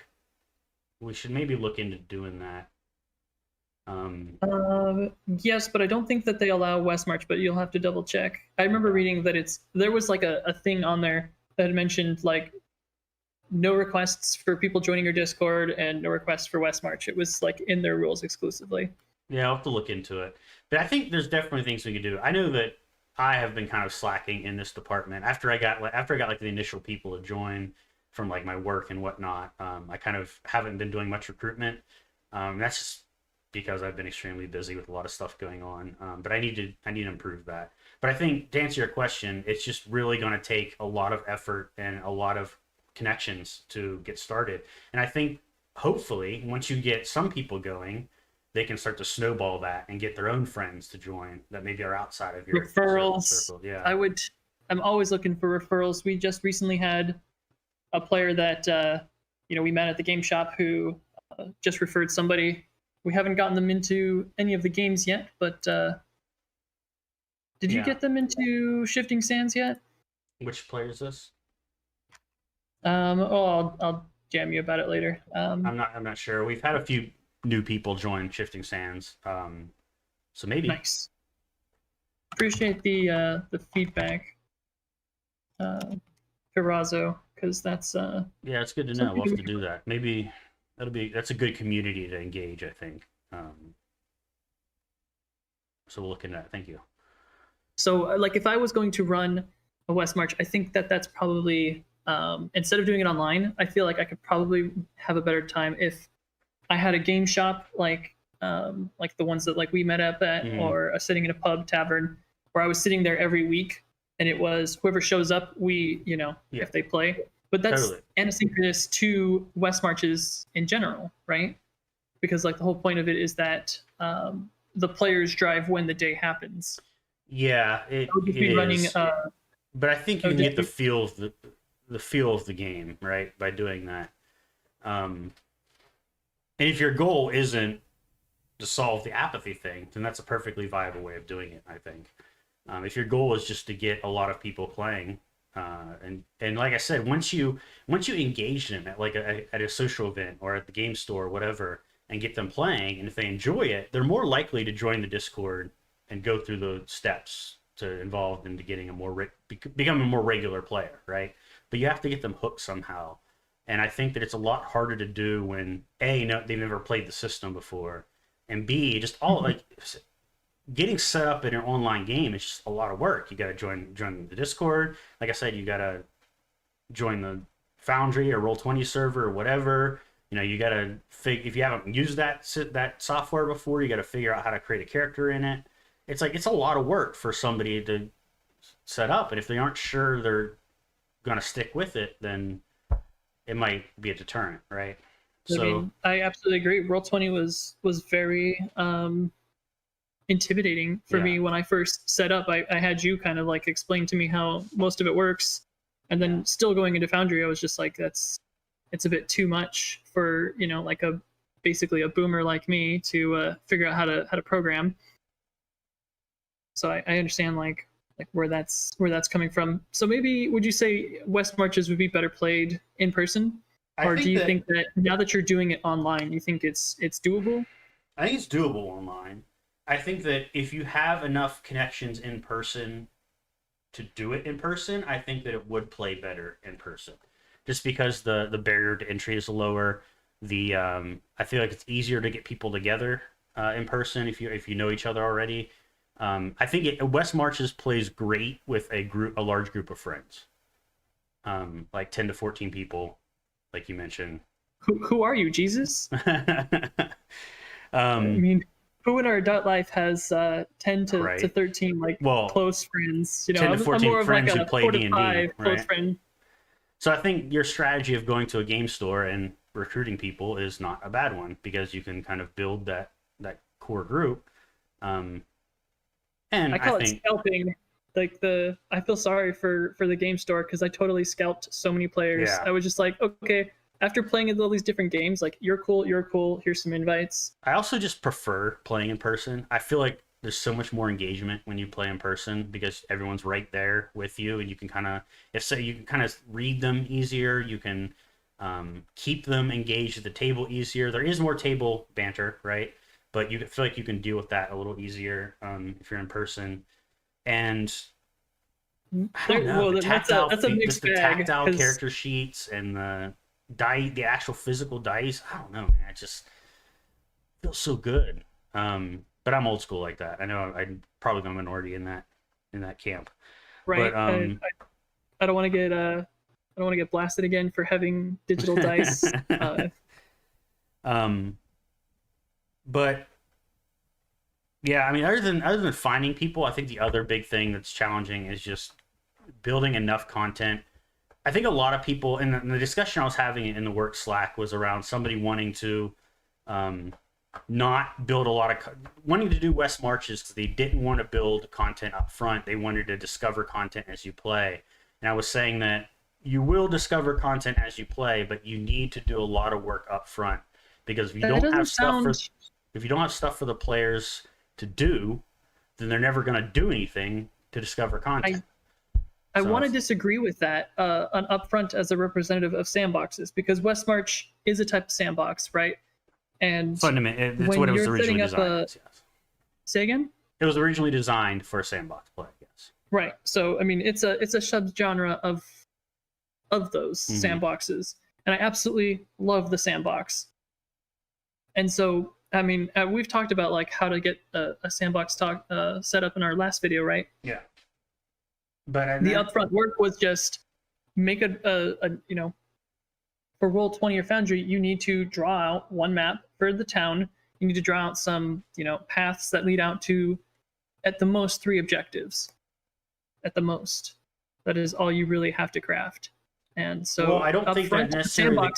We should maybe look into doing that. Yes, but I don't think that they allow West March, but you'll have to double check. I remember reading that there was like a thing on there that had mentioned like no requests for people joining your Discord and no requests for West March. It was like in their rules exclusively. Yeah, I'll have to look into it. But I think there's definitely things we could do. I know that I have been kind of slacking in this department. After I got like the initial people to join from like my work and whatnot, I kind of haven't been doing much recruitment. That's just because I've been extremely busy with a lot of stuff going on. But I need to improve that. But I think to answer your question, it's just really going to take a lot of effort and a lot of connections to get started. And I think hopefully once you get some people going, they can start to snowball that and get their own friends to join that maybe are outside of your referrals. Circle. Yeah, I'm always looking for referrals. We just recently had a player that we met at the game shop who just referred somebody. We haven't gotten them into any of the games yet, but did you get them into Shifting Sands yet? Which player is this? I'll jam you about it later. I'm not sure. We've had a few new people join Shifting Sands, so maybe. Nice. Appreciate the feedback, Pirazo, because that's yeah, it's good to know. We'll have to do that. Maybe that's a good community to engage, I think. So we'll look into that. Thank you. So like if I was going to run a West March, I think that's probably instead of doing it online, I feel like I could probably have a better time if I had a game shop like the ones that like we met up at, or sitting in a pub tavern where I was sitting there every week, and it was whoever shows up, if they play. But that's totally asynchronous to West Marches in general, right? Because like the whole point of it is that the players drive when the day happens. Yeah, it is. Running, but I think you can get the feel of the game, right, by doing that. And if your goal isn't to solve the apathy thing, then that's a perfectly viable way of doing it, I think. If your goal is just to get a lot of people playing, and like I said, once you engage them at like at a social event or at the game store or whatever, and get them playing, and if they enjoy it, they're more likely to join the Discord and go through the steps to involve into getting a more become a more regular player, right? But you have to get them hooked somehow, and I think that it's a lot harder to do when A, no, they've never played the system before, and B, just all like getting set up in an online game is just a lot of work. You got to join the Discord. Like I said, you got to join the Foundry or Roll20 server or whatever. You know, you got to if you haven't used that software before, you got to figure out how to create a character in it. It's like it's a lot of work for somebody to set up, and if they aren't sure they're going to stick with it, then it might be a deterrent, right? I mean, I absolutely agree. Roll20 was very intimidating for me when I first set up. I had you kind of like explain to me how most of it works, and then still going into Foundry, I was just like, it's a bit too much for, you know, like basically a boomer like me to figure out how to program. So I understand like where that's coming from. So maybe would you say West Marches would be better played in person? Or do you think that now that you're doing it online, you think it's doable? I think it's doable online. I think that if you have enough connections in person to do it in person, I think that it would play better in person. Just because the barrier to entry is lower. I feel like it's easier to get people together in person if you know each other already. I think West Marches plays great with a large group of friends, like 10 to 14 people, like you mentioned. Who are you, Jesus? I mean, who in our adult life has 10 to 13 close friends? You know, 10 to 14 I'm more of friends like who play D&D, right? Close friend. So I think your strategy of going to a game store and recruiting people is not a bad one, because you can kind of build that core group. And I call it scalping. Like I feel sorry for the game store because I totally scalped so many players. Yeah. I was just like, okay, after playing all these different games, like you're cool, here's some invites. I also just prefer playing in person. I feel like there's so much more engagement when you play in person because everyone's right there with you, and you can kind of read them easier. You can keep them engaged at the table easier. There is more table banter, right? But you feel like you can deal with that a little easier if you're in person. And I don't know, that's a mixed bag. The tactile character sheets and the actual physical dice. I don't know, man. It just feels so good. But I'm old school like that. I know I'm probably the minority in that camp. Right. But, I don't want to get blasted again for having digital dice. But yeah, I mean, other than finding people, I think the other big thing that's challenging is just building enough content. I think a lot of people in the discussion I was having in the work Slack was around somebody wanting to not build wanting to do West Marches because they didn't want to build content up front. They wanted to discover content as you play. And I was saying that you will discover content as you play, but you need to do a lot of work up front, because if you don't have stuff for the players to do, then they're never going to do anything to discover content. I want to disagree with that on upfront as a representative of sandboxes, because West March is a type of sandbox, right? And fundamentally, it's what it was originally designed. Yes. Say again? It was originally designed for a sandbox play. Yes. Right. So I mean, it's a subgenre of those sandboxes, and I absolutely love the sandbox. And so, I mean, we've talked about like how to get a sandbox set up in our last video, right? Yeah. But the upfront work was just make a you know, for Roll20 or Foundry, you need to draw out one map for the town. You need to draw out some, you know, paths that lead out to, at the most, 3 objectives. At the most, that is all you really have to craft. And so, I don't think that necessarily.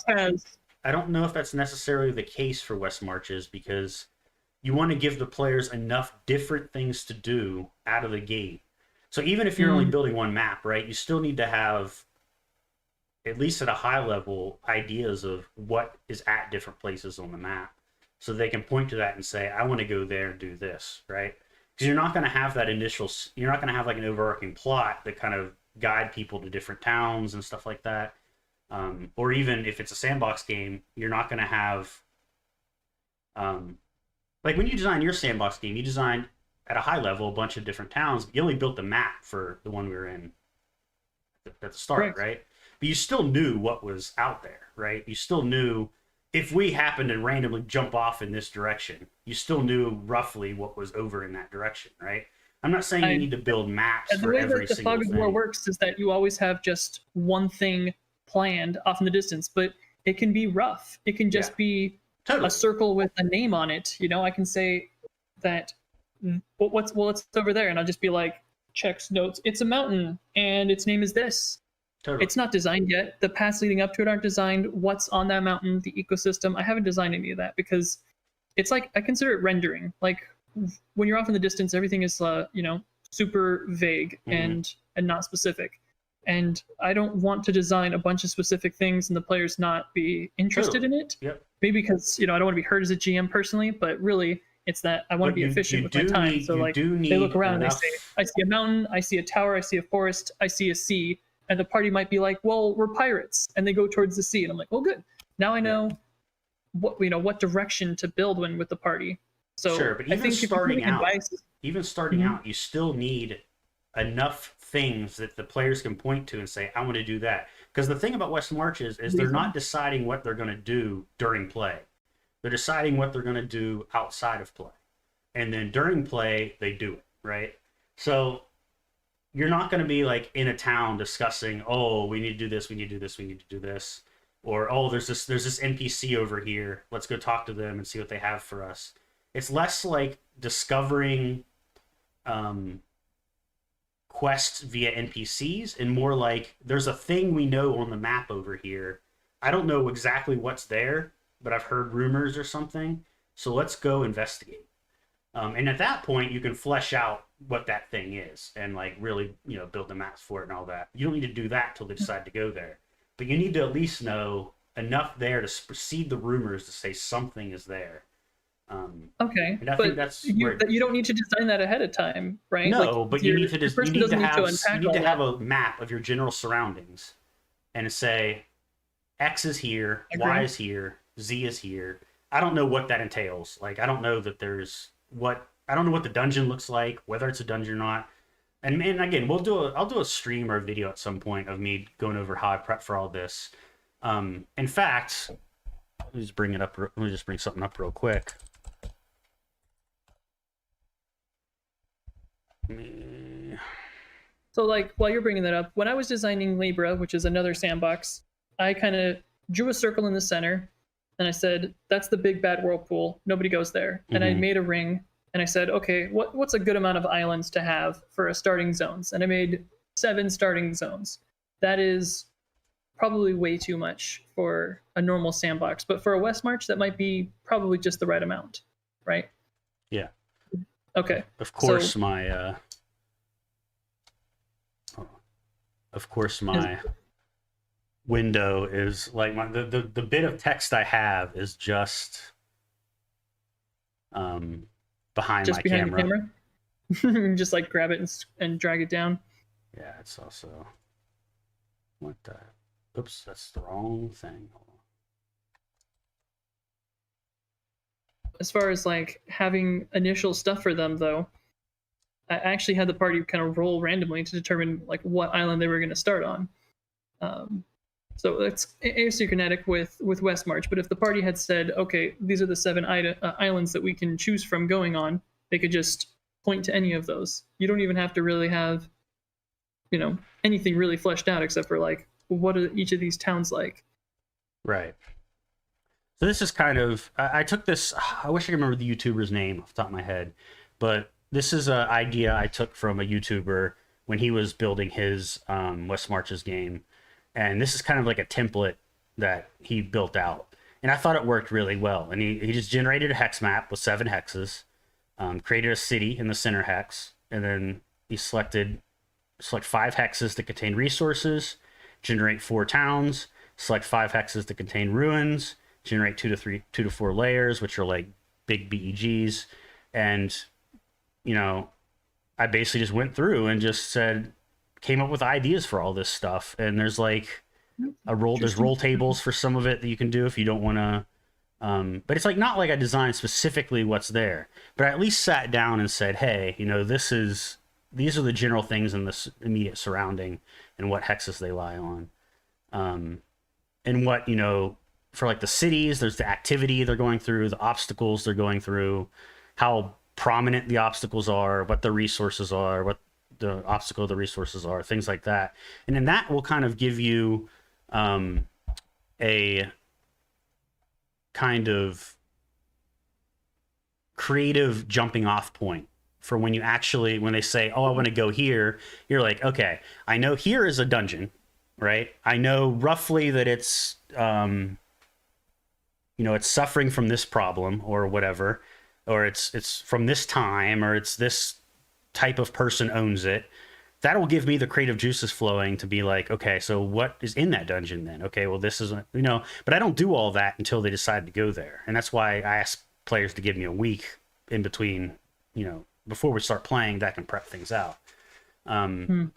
I don't know if that's necessarily the case for West Marches, because you want to give the players enough different things to do out of the gate. So even if you're only building one map, right, you still need to have, at least at a high level, ideas of what is at different places on the map. so they can point to that and say, I want to go there and do this, right? Because you're not going to have that initial, you're not going to have like an overarching plot that kind of guide people to different towns and stuff like that. Or even if it's a sandbox game, you're not going to have, like when you design your sandbox game, you designed at a high level a bunch of different towns. You only built the map for the one we were in at the start, right? But you still knew what was out there, right? You still knew if we happened to randomly jump off in this direction, you still knew roughly what was over in that direction, right? I'm not saying you need to build maps for every single thing. The way that the Fog of War works is that you always have just one thing planned off in the distance, but it can be rough. It can just be a circle with a name on it. You know, I can say that what's over there, and I'll just be like, checks notes. It's a mountain, and its name is this. It's not designed yet. The paths leading up to it aren't designed. What's on that mountain, the ecosystem, I haven't designed any of that because it's like, I consider it rendering. Like when you're off in the distance, everything is, you know, super vague and not specific. And I don't want to design a bunch of specific things and the players not be interested in it. Maybe because, you know, I don't want to be hurt as a GM personally, but really it's that I want to be efficient with my time. So like they look around and they say, I see a mountain, I see a tower, I see a forest, I see a sea. And the party might be like, well, we're pirates. And they go towards the sea. And I'm like, well, good. Now I know what direction to build with the party. So sure, but even starting out, you still need enough things that the players can point to and say, I want to do that. Because the thing about West Marches is they're not deciding what they're going to do during play. They're deciding what they're going to do outside of play. And then during play, they do it, right? So you're not going to be like in a town discussing, oh, we need to do this, we need to do this, we need to do this. Or, oh, there's this NPC over here. Let's go talk to them and see what they have for us. It's less like discovering quests via NPCs and more like there's a thing we know on the map over here. I don't know exactly what's there, but I've heard rumors or something. So let's go investigate. And at that point, you can flesh out what that thing is and like really, you know, build the maps for it and all that. You don't need to do that till they decide to go there. But you need to at least know enough there to precede the rumors to say something is there. Okay, and I think that's you don't need to design that ahead of time, right? No, like, but you need to have a map of your general surroundings and say X is here, Y is here, Z is here. I don't know what that entails. Like I don't know that I don't know what the dungeon looks like, whether it's a dungeon or not. And again, I'll do a stream or a video at some point of me going over how I prep for all this. In fact, let me just bring something up real quick. So like while you're bringing that up, when I was designing Libra, which is another sandbox, I kind of drew a circle in the center and I said, that's the big bad whirlpool. Nobody goes there. And I made a ring and I said, okay, what's a good amount of islands to have for a starting zones? And I made 7 starting zones. That is probably way too much for a normal sandbox, but for a West March, that might be probably just the right amount, right? Yeah. Okay. Of course, my window is like the bit of text I have is just behind my camera. Just like grab it and drag it down. Yeah, it's also what the. Oops, that's the wrong thing. Hold on. As far as like having initial stuff for them, though, I actually had the party kind of roll randomly to determine like what island they were going to start on. So it's asynchronetic with West March. But if the party had said, okay, these are the 7 islands that we can choose from going on, they could just point to any of those. You don't even have to really have, you know, anything really fleshed out except for like, what are each of these towns like? Right. So this is kind of, I took this, I wish I could remember the YouTuber's name off the top of my head, but this is an idea I took from a YouTuber when he was building his West Marches game. And this is kind of like a template that he built out. And I thought it worked really well. And he just generated a hex map with 7 hexes, created a city in the center hex, and then he select 5 hexes to contain resources, generate 4 towns, select 5 hexes to contain ruins, generate 2 to 4 layers, which are like big BEGs. And, I basically just went through and just came up with ideas for all this stuff. And there's like there's roll tables for some of it that you can do if you don't want to. But it's like not like I designed specifically what's there, but I at least sat down and said, hey, these are the general things in this immediate surrounding and what hexes they lie on. And what, for like the cities, there's the activity they're going through, the obstacles they're going through, how prominent the obstacles are, what the resources are, what the obstacle, the resources are, things like that. And then that will kind of give you a kind of creative jumping off point for when they say, oh, I want to go here, you're like, okay, I know here is a dungeon, right? I know roughly that it's, it's suffering from this problem or whatever, or it's from this time, or it's this type of person owns it. That'll give me the creative juices flowing to be like, okay, so what is in that dungeon then? Okay, well, this isn't, but I don't do all that until they decide to go there. And that's why I ask players to give me a week in between, before we start playing, that can prep things out. But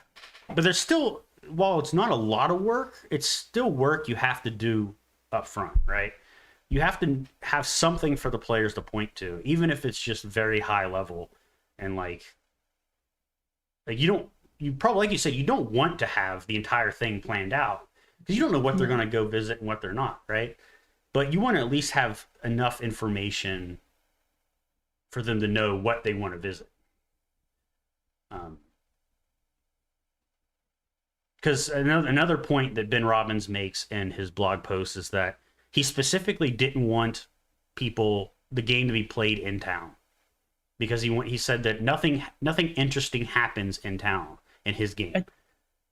there's still, while it's not a lot of work, it's still work you have to do up front, right? You have to have something for the players to point to, even if it's just very high level. And like you probably, like you said, you don't want to have the entire thing planned out because you don't know what they're going to go visit and what they're not, right? But you want to at least have enough information for them to know what they want to visit. Because another point that Ben Robbins makes in his blog post is that he specifically didn't want the game to be played in town, because he said that nothing interesting happens in town in his game.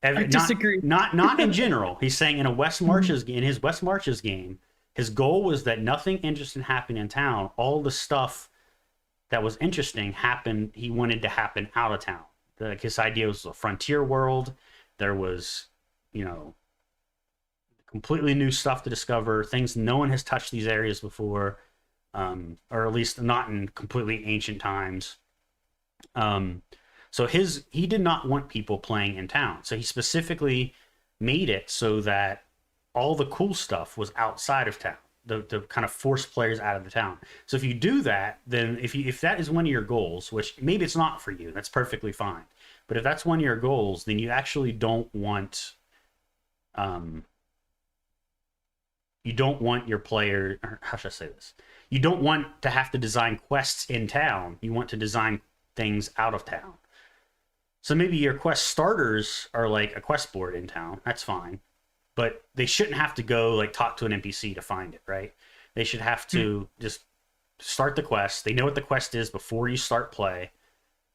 I disagree. Not in general. He's saying in his West Marches game, his goal was that nothing interesting happened in town. All the stuff that was interesting happened. He wanted to happen out of town. His idea was a frontier world. There was, completely new stuff to discover, things no one has touched these areas before, or at least not in completely ancient times. So he did not want people playing in town. So he specifically made it so that all the cool stuff was outside of town, to kind of force players out of the town. So if you do that, then if that is one of your goals, which maybe it's not for you, that's perfectly fine. But if that's one of your goals, then you actually don't want, your player, or how should I say this? You don't want to have to design quests in town. You want to design things out of town. So maybe your quest starters are like a quest board in town. That's fine. But they shouldn't have to go like talk to an NPC to find it, right? They should have to just start the quest. They know what the quest is before you start play.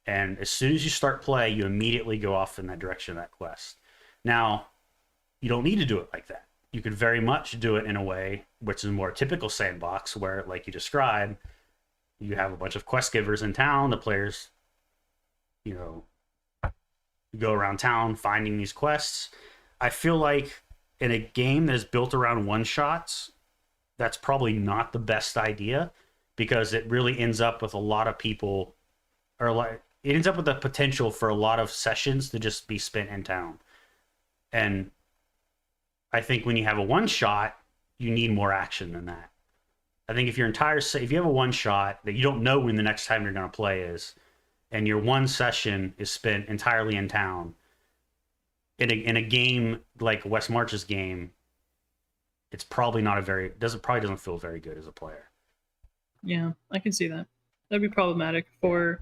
And as soon as you start play, you immediately go off in that direction of that quest. Now, you don't need to do it like that. You could very much do it in a way which is more typical sandbox, where, like you described, you have a bunch of quest givers in town. The players, go around town finding these quests. I feel like in a game that is built around one-shots, that's probably not the best idea, because it really ends up with a lot of people, it ends up with the potential for a lot of sessions to just be spent in town. And I think when you have a one-shot, you need more action than that. I think if you have a one-shot that you don't know when the next time you're going to play is, and your one session is spent entirely in town, in a game like West March's game, it's probably doesn't feel very good as a player. Yeah, I can see that. That'd be problematic for,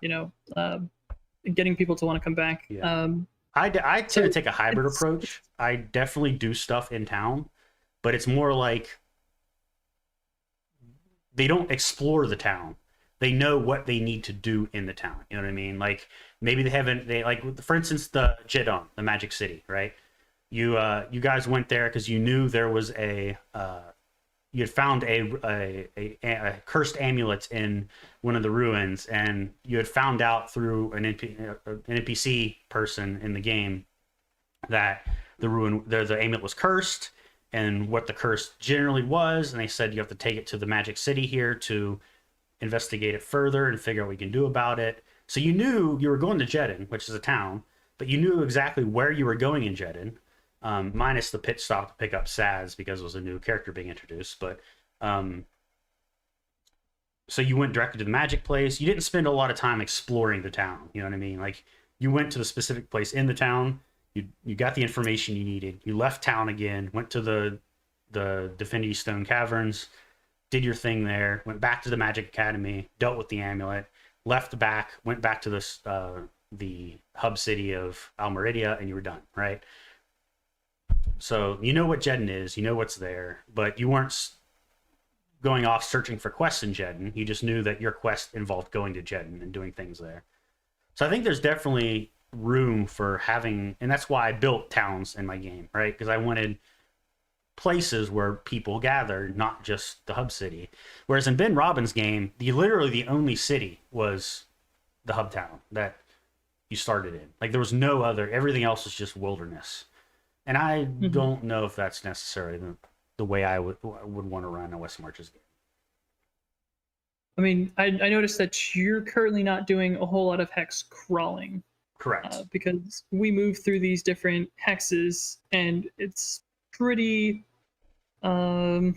getting people to want to come back. Yeah. I tend to take a hybrid approach. I definitely do stuff in town, but it's more like they don't explore the town. They know what they need to do in the town. You know what I mean? Like maybe for instance, the Jedon, the Magic City, right? You guys went there because you knew there was you had found a cursed amulet in one of the ruins, and you had found out through an NPC person in the game that the amulet was cursed, and what the curse generally was, and they said you have to take it to the Magic City here to investigate it further and figure out what you can do about it. So you knew you were going to Jedin, which is a town, but you knew exactly where you were going in Jedin, minus the pit stop to pick up Saz because it was a new character being introduced. But so you went directly to the magic place. You didn't spend a lot of time exploring the town. You know what I mean? Like you went to the specific place in the town. You got the information you needed. You left town again, went to the Divinity Stone Caverns, did your thing there, went back to the Magic Academy, dealt with the amulet, left back, went back to this the hub city of Almeridia, and you were done, right? So you know what Jedin is, you know what's there, but you weren't going off searching for quests in Jedin. You just knew that your quest involved going to Jedin and doing things there. So I think there's definitely room for having, and that's why I built towns in my game, right? Because I wanted places where people gathered, not just the hub city. Whereas in Ben Robbins' game, literally the only city was the hub town that you started in. Like there was no other, everything else was just wilderness. And I don't know if that's necessarily the way I would want to run a West Marches game. I mean, I noticed that you're currently not doing a whole lot of hex crawling. Correct. Because we move through these different hexes, and it's pretty. I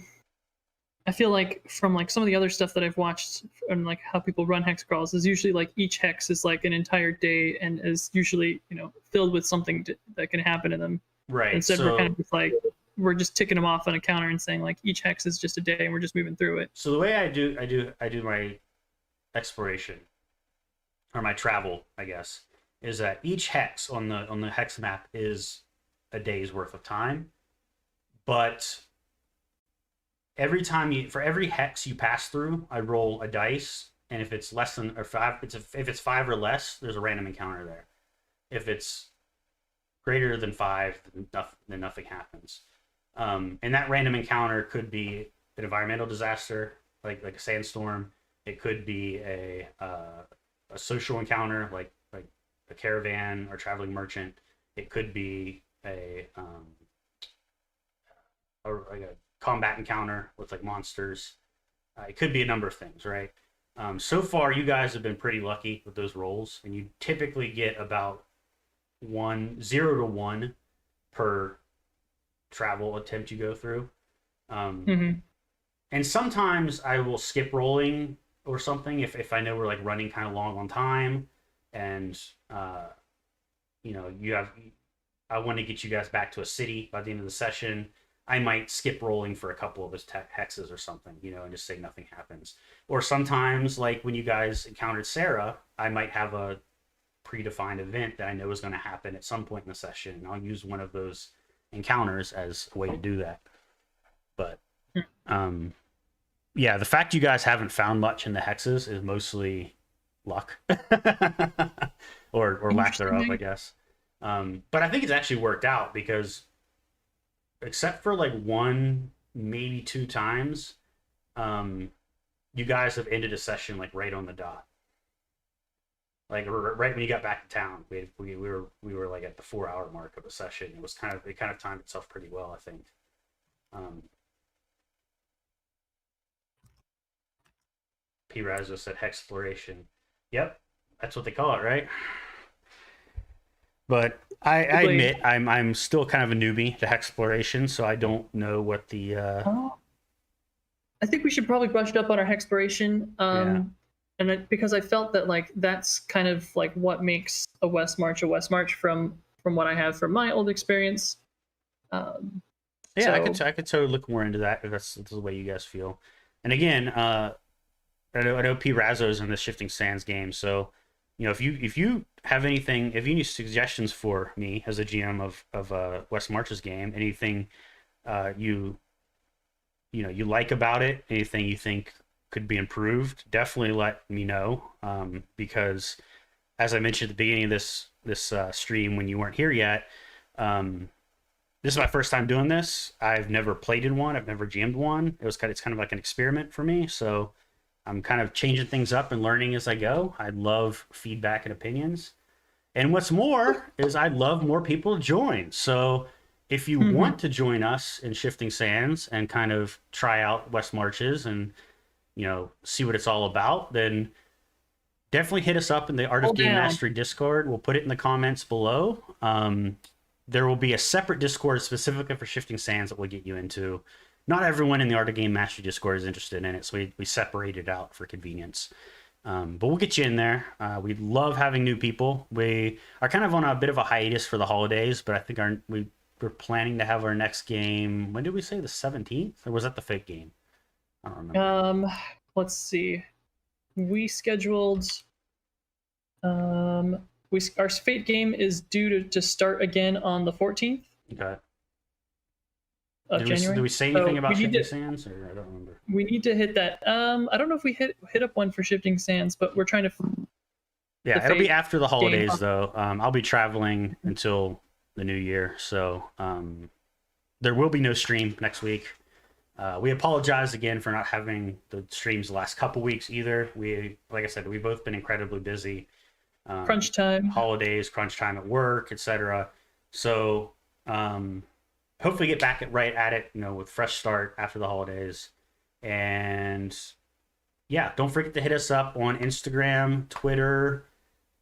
feel like from like some of the other stuff that I've watched and like how people run hex crawls is usually like each hex is like an entire day and is usually filled with something that can happen in them. Right. Instead, we're kind of just like we're just ticking them off on a counter and saying like each hex is just a day and we're just moving through it. So the way I do my exploration or my travel, I guess, is that each hex on the hex map is a day's worth of time, but for every hex you pass through, I roll a dice, and if it's less than or five, if it's 5 or less, there's a random encounter there. If it's greater than 5, then nothing happens. And that random encounter could be an environmental disaster, like a sandstorm. It could be a social encounter, like a caravan or traveling merchant. It could be like a combat encounter with like monsters. It could be a number of things, right? So far, you guys have been pretty lucky with those rolls, and you typically get about 0 to 1 per travel attempt you go through. And sometimes I will skip rolling or something if I know we're like running kind of long on time, and I want to get you guys back to a city by the end of the session. I might skip rolling for a couple of his hexes or something, and just say nothing happens. Or sometimes, like when you guys encountered Sarah, I might have a predefined event that I know is going to happen at some point in the session, and I'll use one of those encounters as a way to do that. But yeah, the fact you guys haven't found much in the hexes is mostly luck or lack thereof, I guess. But I think it's actually worked out because except for like 1, maybe 2 times, you guys have ended a session like right on the dot. Like right when you got back to town, we were like at the 4-hour mark of a session. It kind of timed itself pretty well, I think. P. Razzo said Hexploration. Yep, that's what they call it, right? But I admit I'm still kind of a newbie to Hexploration, so I don't know what the. I think we should probably brush up on our Hexploration, and because I felt that like that's kind of like what makes a West March from what I have from my old experience. I could totally look more into that if that's the way you guys feel. And again, I know P. Razzo's in the Shifting Sands game, so if you have anything, if you need suggestions for me as a GM of West March's game, anything you like about it, anything you think could be improved, definitely let me know. Because as I mentioned at the beginning of this stream when you weren't here yet, this is my first time doing this. I've never played in one. I've never GM'd one. It's kind of like an experiment for me. So I'm kind of changing things up and learning as I go. I love feedback and opinions. And what's more is I'd love more people to join. So if you want to join us in Shifting Sands and kind of try out West Marches and see what it's all about, then definitely hit us up in the Art of Game Mastery Discord. We'll put it in the comments below. There will be a separate Discord specifically for Shifting Sands that we'll get you into. Not everyone in the Art of Game Mastery Discord is interested in it, so we separate it out for convenience. But we'll get you in there. We love having new people. We are kind of on a bit of a hiatus for the holidays, but I think we're planning to have our next game. When did we say, the 17th? Or was that the fake game? I don't remember. Let's see. We scheduled our Fate game is due to start again on the 14th. Okay. Of January. Did we say anything about Shifting Sands? Or I don't remember. We need to hit that. I don't know if we hit up one for Shifting Sands, but we're trying to. Yeah, it'll be after the holidays though. I'll be traveling until the new year, so there will be no stream next week. We apologize again for not having the streams the last couple weeks either. Like I said, we've both been incredibly busy. Crunch time. Holidays, crunch time at work, etc. So hopefully get back right at it, with fresh start after the holidays. And yeah, don't forget to hit us up on Instagram, Twitter,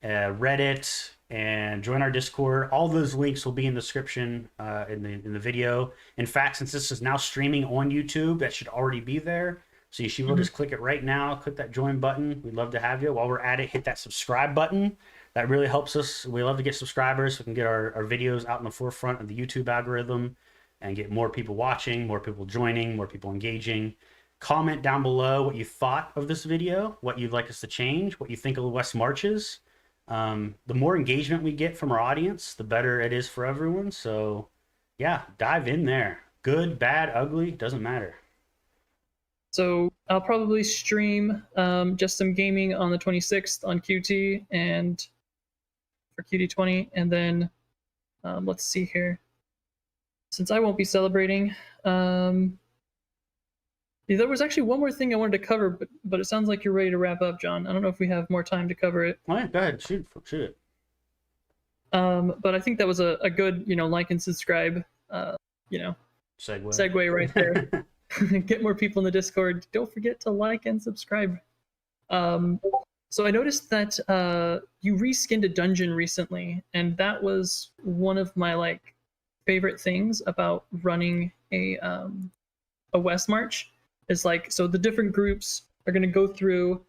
Reddit, and join our Discord. All those links will be in the description in the video. In fact, since this is now streaming on YouTube, that should already be there. So you should be able to just click it right now. Click that join button. We'd love to have you. While we're at it, hit that subscribe button. That really helps us. We love to get subscribers so we can get our videos out in the forefront of the YouTube algorithm and get more people watching, more people joining, more people engaging. Comment down below what you thought of this video, what you'd like us to change, what you think of the West Marches. The more engagement we get from our audience, the better it is for everyone. So yeah, dive in there. Good, bad, ugly, doesn't matter. So I'll probably stream just some gaming on the 26th on QT and for QT20. And then let's see here. Since I won't be celebrating, there was actually one more thing I wanted to cover, but it sounds like you're ready to wrap up, John. I don't know if we have more time to cover it. All right, go ahead, shoot it. But I think that was a good, like and subscribe, segue right there. Get more people in the Discord. Don't forget to like and subscribe. So I noticed that you reskinned a dungeon recently, and that was one of my favorite things about running a West March. Is so the different groups are going to go through,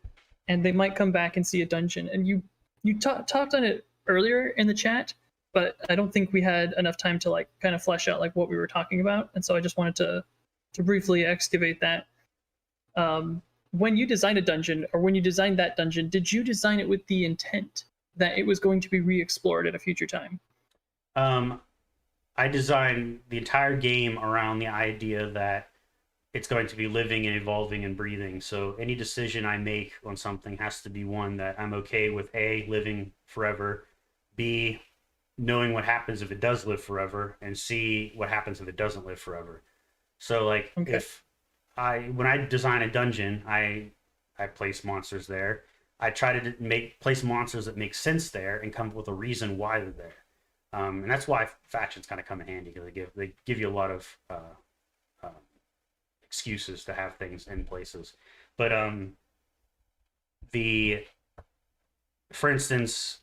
and they might come back and see a dungeon. And you talked on it earlier in the chat, but I don't think we had enough time to kind of flesh out what we were talking about. And so I just wanted to briefly excavate that. When you design a dungeon, or when you designed that dungeon, did you design it with the intent that it was going to be re-explored at a future time? I designed the entire game around the idea that it's going to be living and evolving and breathing. So any decision I make on something has to be one that I'm okay with, A, living forever, B, knowing what happens if it does live forever, and C, what happens if it doesn't live forever. So when I design a dungeon, I place monsters there. I try to place monsters that make sense there and come up with a reason why they're there. And that's why factions kind of come in handy, because they give you a lot of excuses to have things in places. But for instance,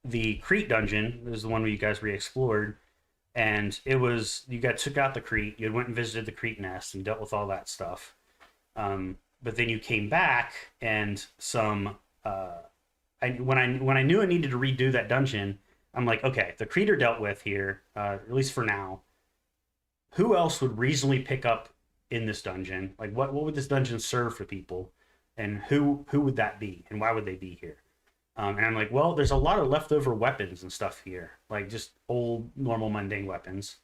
the Crete dungeon is the one where you guys re-explored, and it was, you guys took out the Crete, you went and visited the Crete nest and dealt with all that stuff. But then you came back and when I knew I needed to redo that dungeon, I'm like, okay, the Crete are dealt with here, at least for now. Who else would reasonably pick up in this dungeon? What would this dungeon serve for people? And who would that be? And why would they be here? And I'm like, well, there's a lot of leftover weapons and stuff here, just old, normal, mundane weapons.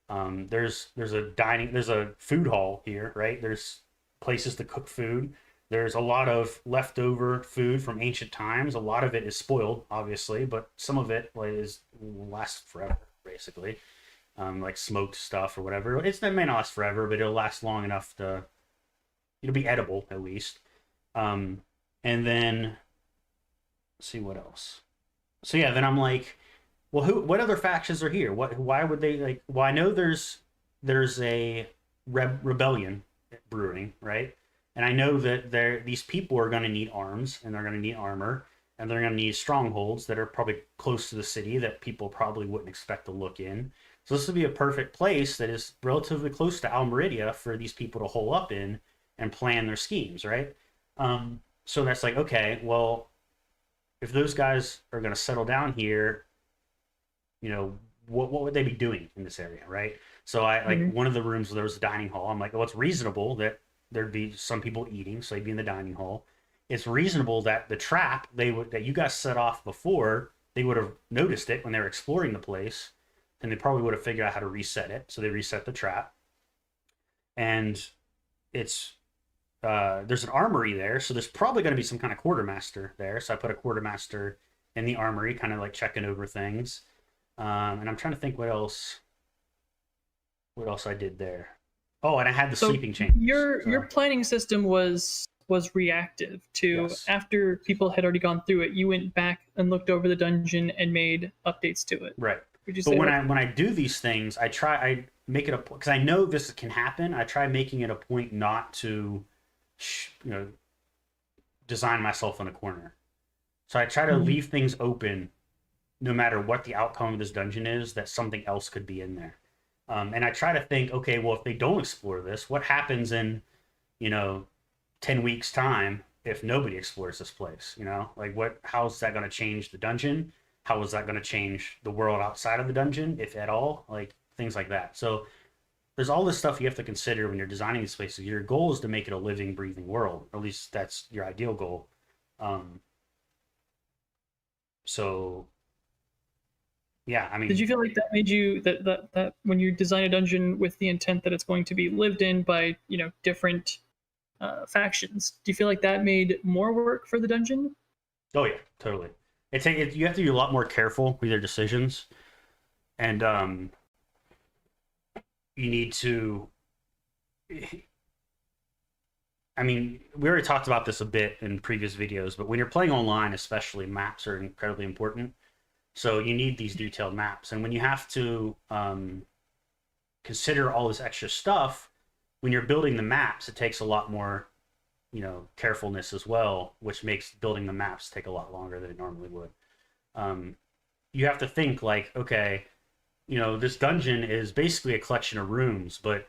There's a food hall here, right? There's places to cook food. There's a lot of leftover food from ancient times. A lot of it is spoiled, obviously, but some of it will last forever, basically. Smoked stuff or whatever. It may not last forever, but it'll last long enough it'll be edible at least. And then let's see what else. So yeah, then I'm like, well, what other factions are here? Why would they like? Well, I know there's a rebellion brewing, right? And I know that these people are going to need arms and they're going to need armor and they're going to need strongholds that are probably close to the city that people probably wouldn't expect to look in. So this would be a perfect place that is relatively close to Al Meridia for these people to hole up in and plan their schemes, right? So that's like, okay, well, if those guys are going to settle down here, what would they be doing in this area, right? So I like one of the rooms where there was a dining hall. I'm like, well, it's reasonable that there'd be some people eating, so they'd be in the dining hall. It's reasonable that the trap that you guys set off before, they would have noticed it when they were exploring the place, and they probably would have figured out how to reset it. So they reset the trap, and it's there's an armory there, so there's probably going to be some kind of quartermaster there. So I put a quartermaster in the armory, kind of like checking over things. And I'm trying to think what else I did there. Oh, and I had the sleeping chamber. Your planning system was reactive to Yes. After people had already gone through it. You went back and looked over the dungeon and made updates to it. Right. Would you But say when that? I do these things, I make it a because I know this can happen. I try making it a point not to, design myself in a corner. So I try to leave things open, no matter what the outcome of this dungeon is, that something else could be in there. And I try to think, okay, well, if they don't explore this, what happens in, 10 weeks time if nobody explores this place? Like how's that going to change the dungeon? How is that going to change the world outside of the dungeon, if at all? Like things like that. So there's all this stuff you have to consider when you're designing these places. Your goal is to make it a living, breathing world, or at least that's your ideal goal. So yeah, I mean, Did you feel like that made you that when you design a dungeon with the intent that it's going to be lived in by different factions, do you feel like that made more work for the dungeon? oh yeah, totally. You have to be a lot more careful with your decisions, and you need to. I mean, we already talked about this a bit in previous videos, but when you're playing online, especially, maps are incredibly important. So you need these detailed maps, and when you have to consider all this extra stuff, when you're building the maps, it takes a lot more, carefulness as well, which makes building the maps take a lot longer than it normally would. You have to think like, okay, this dungeon is basically a collection of rooms, but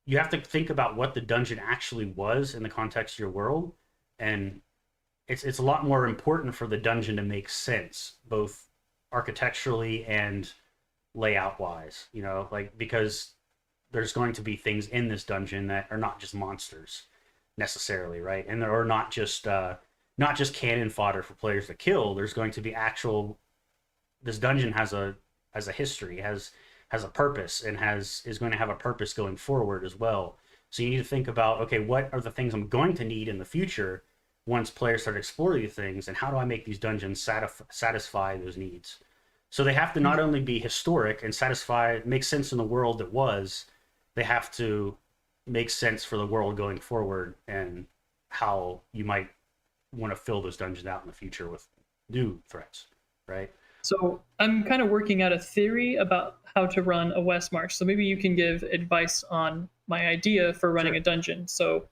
you have to think about what the dungeon actually was in the context of your world, and it's a lot more important for the dungeon to make sense, both architecturally and layout wise, like because there's going to be things in this dungeon that are not just monsters necessarily, right? And there are not just cannon fodder for players to kill. There's going to be actual. This dungeon has a history, has a purpose, and is going to have a purpose going forward as well. So you need to think about, okay, what are the things I'm going to need in the future once players start exploring these things, and how do I make these dungeons satisfy those needs? So they have to not only be historic and make sense in the world that was, they have to make sense for the world going forward and how you might want to fill those dungeons out in the future with new threats, right? So I'm kind of working out a theory about how to run a West March. So maybe you can give advice on my idea for running Sure. a dungeon. So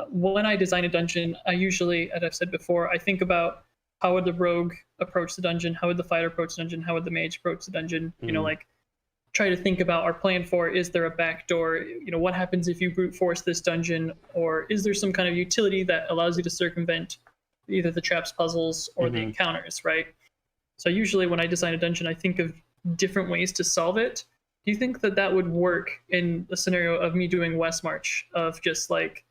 when I design a dungeon, I usually, as I've said before, I think about how would the rogue approach the dungeon, how would the fighter approach the dungeon, how would the mage approach the dungeon. Like try to think about our plan for, is there a back door? What happens if you brute force this dungeon, or is there some kind of utility that allows you to circumvent either the traps, puzzles, or the encounters, right? So usually when I design a dungeon, I think of different ways to solve it. Do you think that would work in the scenario of me doing West March, of just like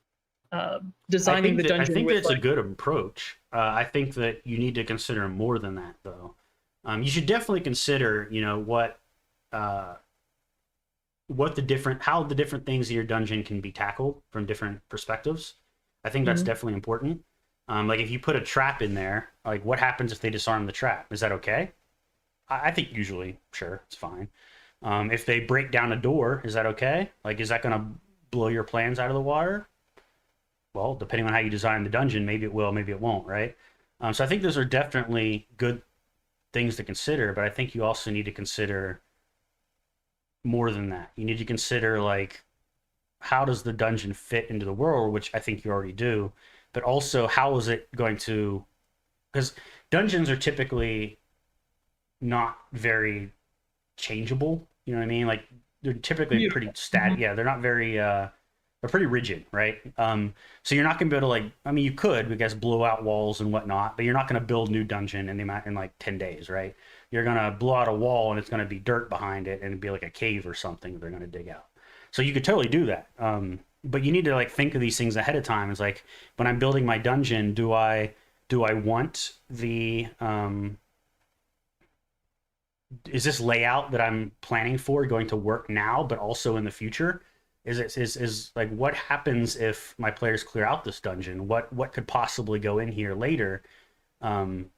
designing the dungeon? I think with, that's a good approach. I think that you need to consider more than that, though. You should definitely consider, how the different things in your dungeon can be tackled from different perspectives. I think that's definitely important. Like if you put a trap in there, like what happens if they disarm the trap? Is that okay? I think usually, sure, it's fine. If they break down a door, is that okay? Like, is that going to blow your plans out of the water? Well, depending on how you design the dungeon, maybe it will, maybe it won't, right? So I think those are definitely good things to consider, but I think you also need to consider more than that. You need to consider like how does the dungeon fit into the world, which I think you already do, but also how is it going to, because dungeons are typically not very changeable. You know what I mean? Like they're typically pretty static. Yeah, they're not very they're pretty rigid, right? So you're not gonna be able to like, I mean, you could, I guess, blow out walls and whatnot, but you're not gonna build new dungeon in like 10 days, right? You're gonna blow out a wall and it's gonna be dirt behind it and it'd be like a cave or something they're gonna dig out. So you could totally do that. But you need to like think of these things ahead of time. It's like when I'm building my dungeon, do I want the is this layout that I'm planning for going to work now, but also in the future? Is like what happens if my players clear out this dungeon? What could possibly go in here later? Um,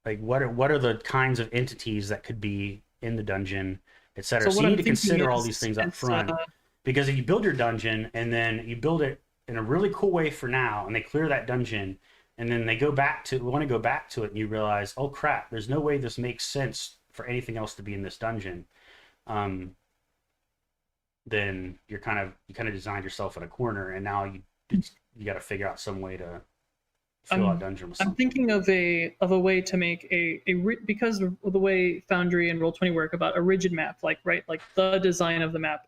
like what are the kinds of entities that could be in the dungeon, etc. So you need to consider all these things up front, because if you build your dungeon and then you build it in a really cool way for now, and they clear that dungeon, and then they want to go back to it, and you realize, oh crap, there's no way this makes sense for anything else to be in this dungeon. Then you kind of designed yourself in a corner, and now you got to figure out some way to fill out dungeon with something. I'm thinking of a way to make because of the way Foundry and Roll20 work about a rigid map, like the design of the map.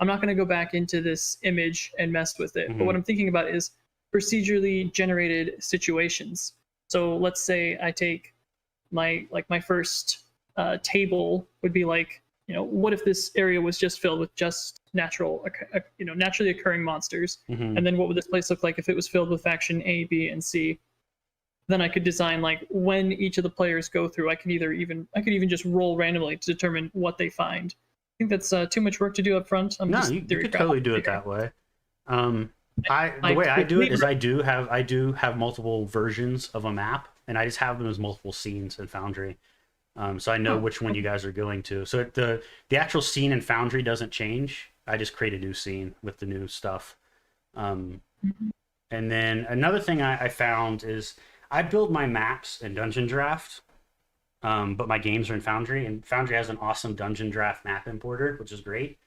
I'm not going to go back into this image and mess with it, but what I'm thinking about is procedurally generated situations. So let's say I take my first table would be like, what if this area was just filled with just naturally occurring monsters? And then what would this place look like if it was filled with faction A, B, and C? Then I could design like when each of the players go through, I could even just roll randomly to determine what they find. I think that's too much work to do up front. You could totally do it that way. The way I do it is I do have multiple versions of a map, and I just have them as multiple scenes in Foundry. So I know which one you guys are going to. So the actual scene in Foundry doesn't change. I just create a new scene with the new stuff. And then another thing I found is I build my maps in Dungeon Draft, but my games are in Foundry, and Foundry has an awesome Dungeon Draft map importer, which is great.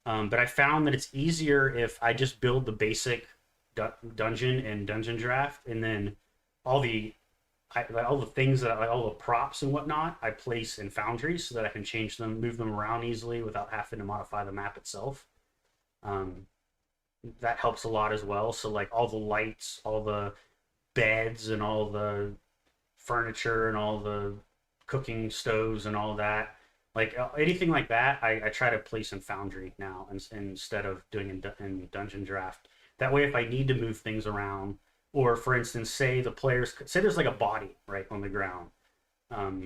But I found that it's easier if I just build the basic dungeon in Dungeon Draft, and then all the things all the props and whatnot, I place in Foundry so that I can change them, move them around easily without having to modify the map itself. That helps a lot as well. So like all the lights, all the beds, and all the furniture, and all the cooking stoves, and all that, like anything like that, I try to place in Foundry now instead of doing in Dungeon Draft. That way, if I need to move things around, or for instance, say there's like a body right on the ground.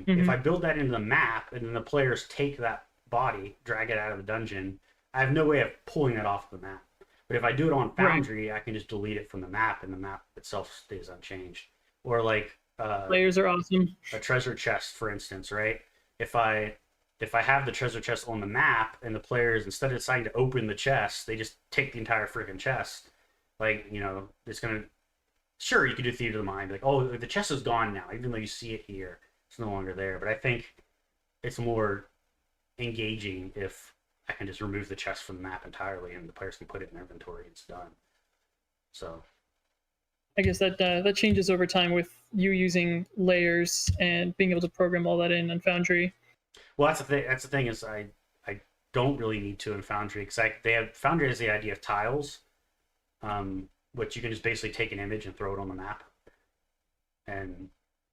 If I build that into the map and then the players take that body, drag it out of the dungeon, I have no way of pulling it off the map. But if I do it on Foundry, I can just delete it from the map, and the map itself stays unchanged. Or like layers are awesome. A treasure chest, for instance, right? If I have the treasure chest on the map, and the players, instead of deciding to open the chest, they just take the entire freaking chest, like, it's gonna. Sure, you could do Theater of the Mind, like, oh, the chest is gone now, even though you see it here, it's no longer there. But I think it's more engaging if I can just remove the chest from the map entirely, and the players can put it in their inventory. It's done. So, I guess that changes over time with you using layers and being able to program all that in Foundry. Well, that's the thing is I don't really need to in Foundry, because Foundry has the idea of tiles. Which you can just basically take an image and throw it on the map. And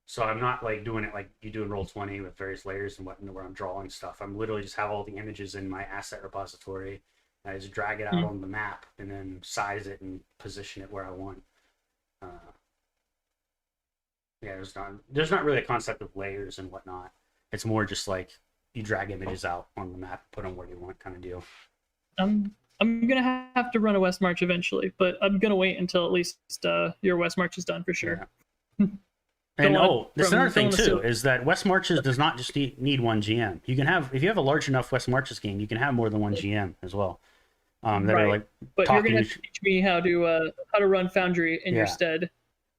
so I'm not like doing it like you do in Roll20 with various layers and whatnot, where I'm drawing stuff. I'm literally just have all the images in my asset repository, and I just drag it out on the map and then size it and position it where I want. There's not really a concept of layers and whatnot. It's more just like you drag images out on the map, put them where you want, kind of deal. I'm going to have to run a West March eventually, but I'm going to wait until at least your West March is done for sure. Yeah. And there's another thing too, is that West Marches does not just need one GM. You can have, if you have a large enough West Marches game, you can have more than one GM as well. That are like but you're going to teach me how to run Foundry in your stead.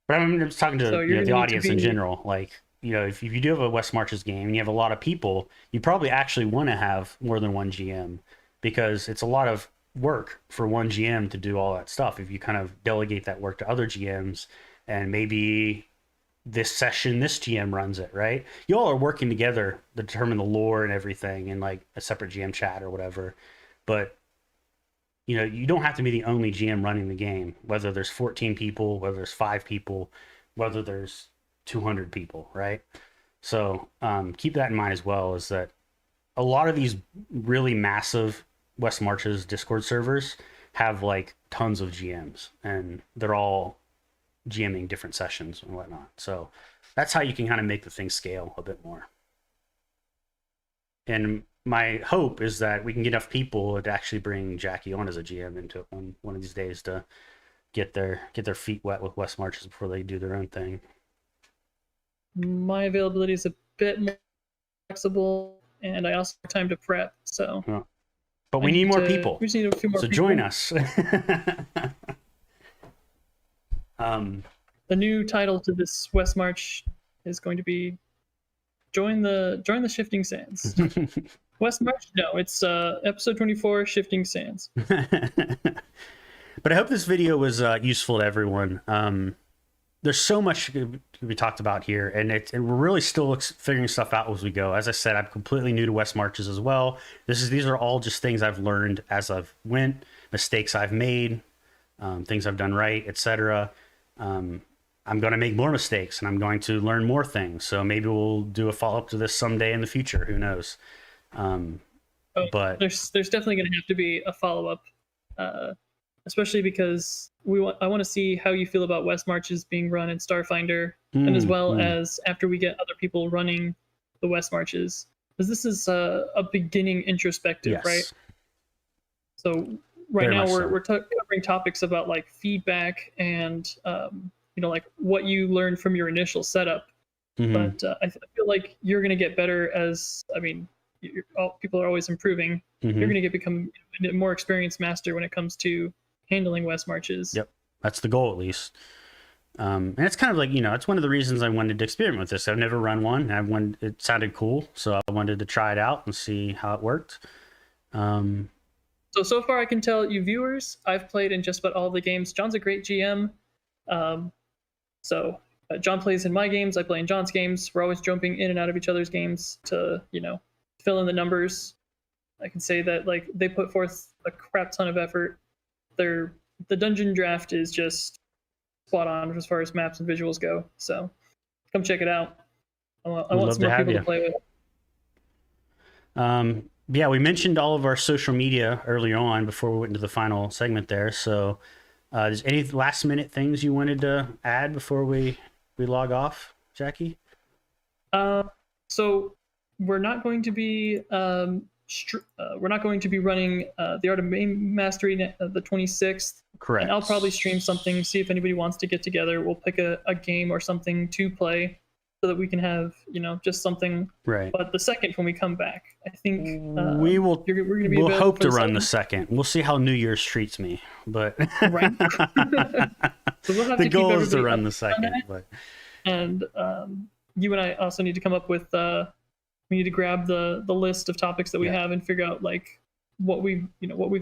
But I'm just talking to the audience in general. Like, you know, if you do have a West Marches game and you have a lot of people, you probably actually want to have more than one GM, because it's a lot of work for one GM to do all that stuff. If you kind of delegate that work to other GMs, and maybe this session this GM runs it, right? You all are working together to determine the lore and everything in like a separate GM chat or whatever. But you know, you don't have to be the only GM running the game, whether there's 14 people, whether there's 5 people, whether there's 200 people, right? So keep that in mind as well, is that a lot of these really massive West Marches Discord servers have like tons of GMs, and they're all GMing different sessions and whatnot. So that's how you can kind of make the thing scale a bit more. And my hope is that we can get enough people to actually bring Jackie on as a GM into one of these days to get their feet wet with West Marches before they do their own thing. My availability is a bit more flexible, and I also have time to prep. So, yeah. But we need more people. We just need a few more. So people. join us. The new title to this West March is going to be "Join the Shifting Sands." West March? No, it's episode 24, Shifting Sands. But I hope this video was useful to everyone. There's so much to be talked about here, and we're really still figuring stuff out as we go. As I said, I'm completely new to West Marches as well. These are all just things I've learned as I've went, mistakes I've made, things I've done right, etc. I'm going to make more mistakes, and I'm going to learn more things. So maybe we'll do a follow-up to this someday in the future. Who knows? But there's definitely going to have to be a follow-up, especially because I want to see how you feel about West Marches being run in Starfinder, and as well as after we get other people running the West Marches, because this is a beginning introspective, yes. Right? So right now we're covering topics about like feedback and like what you learned from your initial setup. But I feel like you're going to get better as, people are always improving. You're going to become a more experienced master when it comes to handling West Marches. Yep, that's the goal at least. And it's kind of like, it's one of the reasons I wanted to experiment with this. I've never run one. It sounded cool, so I wanted to try it out and see how it worked. So far I can tell you viewers, I've played in just about all the games. John's a great GM. John plays in my games, I play in John's games. We're always jumping in and out of each other's games to, fill in the numbers. I can say that like they put forth a crap ton of effort. The dungeon draft is just spot on as far as maps and visuals go. So come check it out. I want some more people to play with. Yeah, we mentioned all of our social media earlier on before we went into the final segment there. So is any last minute things you wanted to add before we log off, Jackie? So we're not going to be running the Art of Mastery the 26th. Correct. And I'll probably stream something, see if anybody wants to get together. We'll pick a game or something to play so that we can have, just something. Right. But the second, when we come back, I think we'll hope to run the second. We'll see how New Year's treats me, but right. So we'll have the goal is to run the second. But and you and I also need to come up with. We need to grab the list of topics that we have and figure out like what we've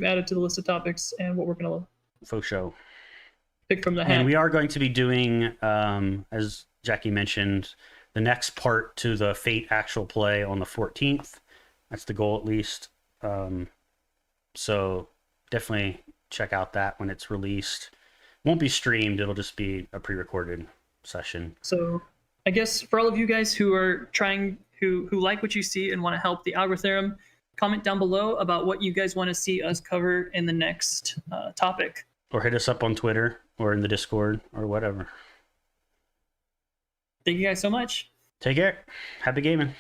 added to the list of topics and what we're gonna pick from the hat. And we are going to be doing, as Jackie mentioned, the next part to the Fate actual play on the 14th. That's the goal, at least. So definitely check out that when it's released. Won't be streamed. It'll just be a pre-recorded session. So I guess for all of you guys who are who like what you see and want to help the algorithm, comment down below about what you guys want to see us cover in the next topic. Or hit us up on Twitter or in the Discord or whatever. Thank you guys so much. Take care. Happy gaming.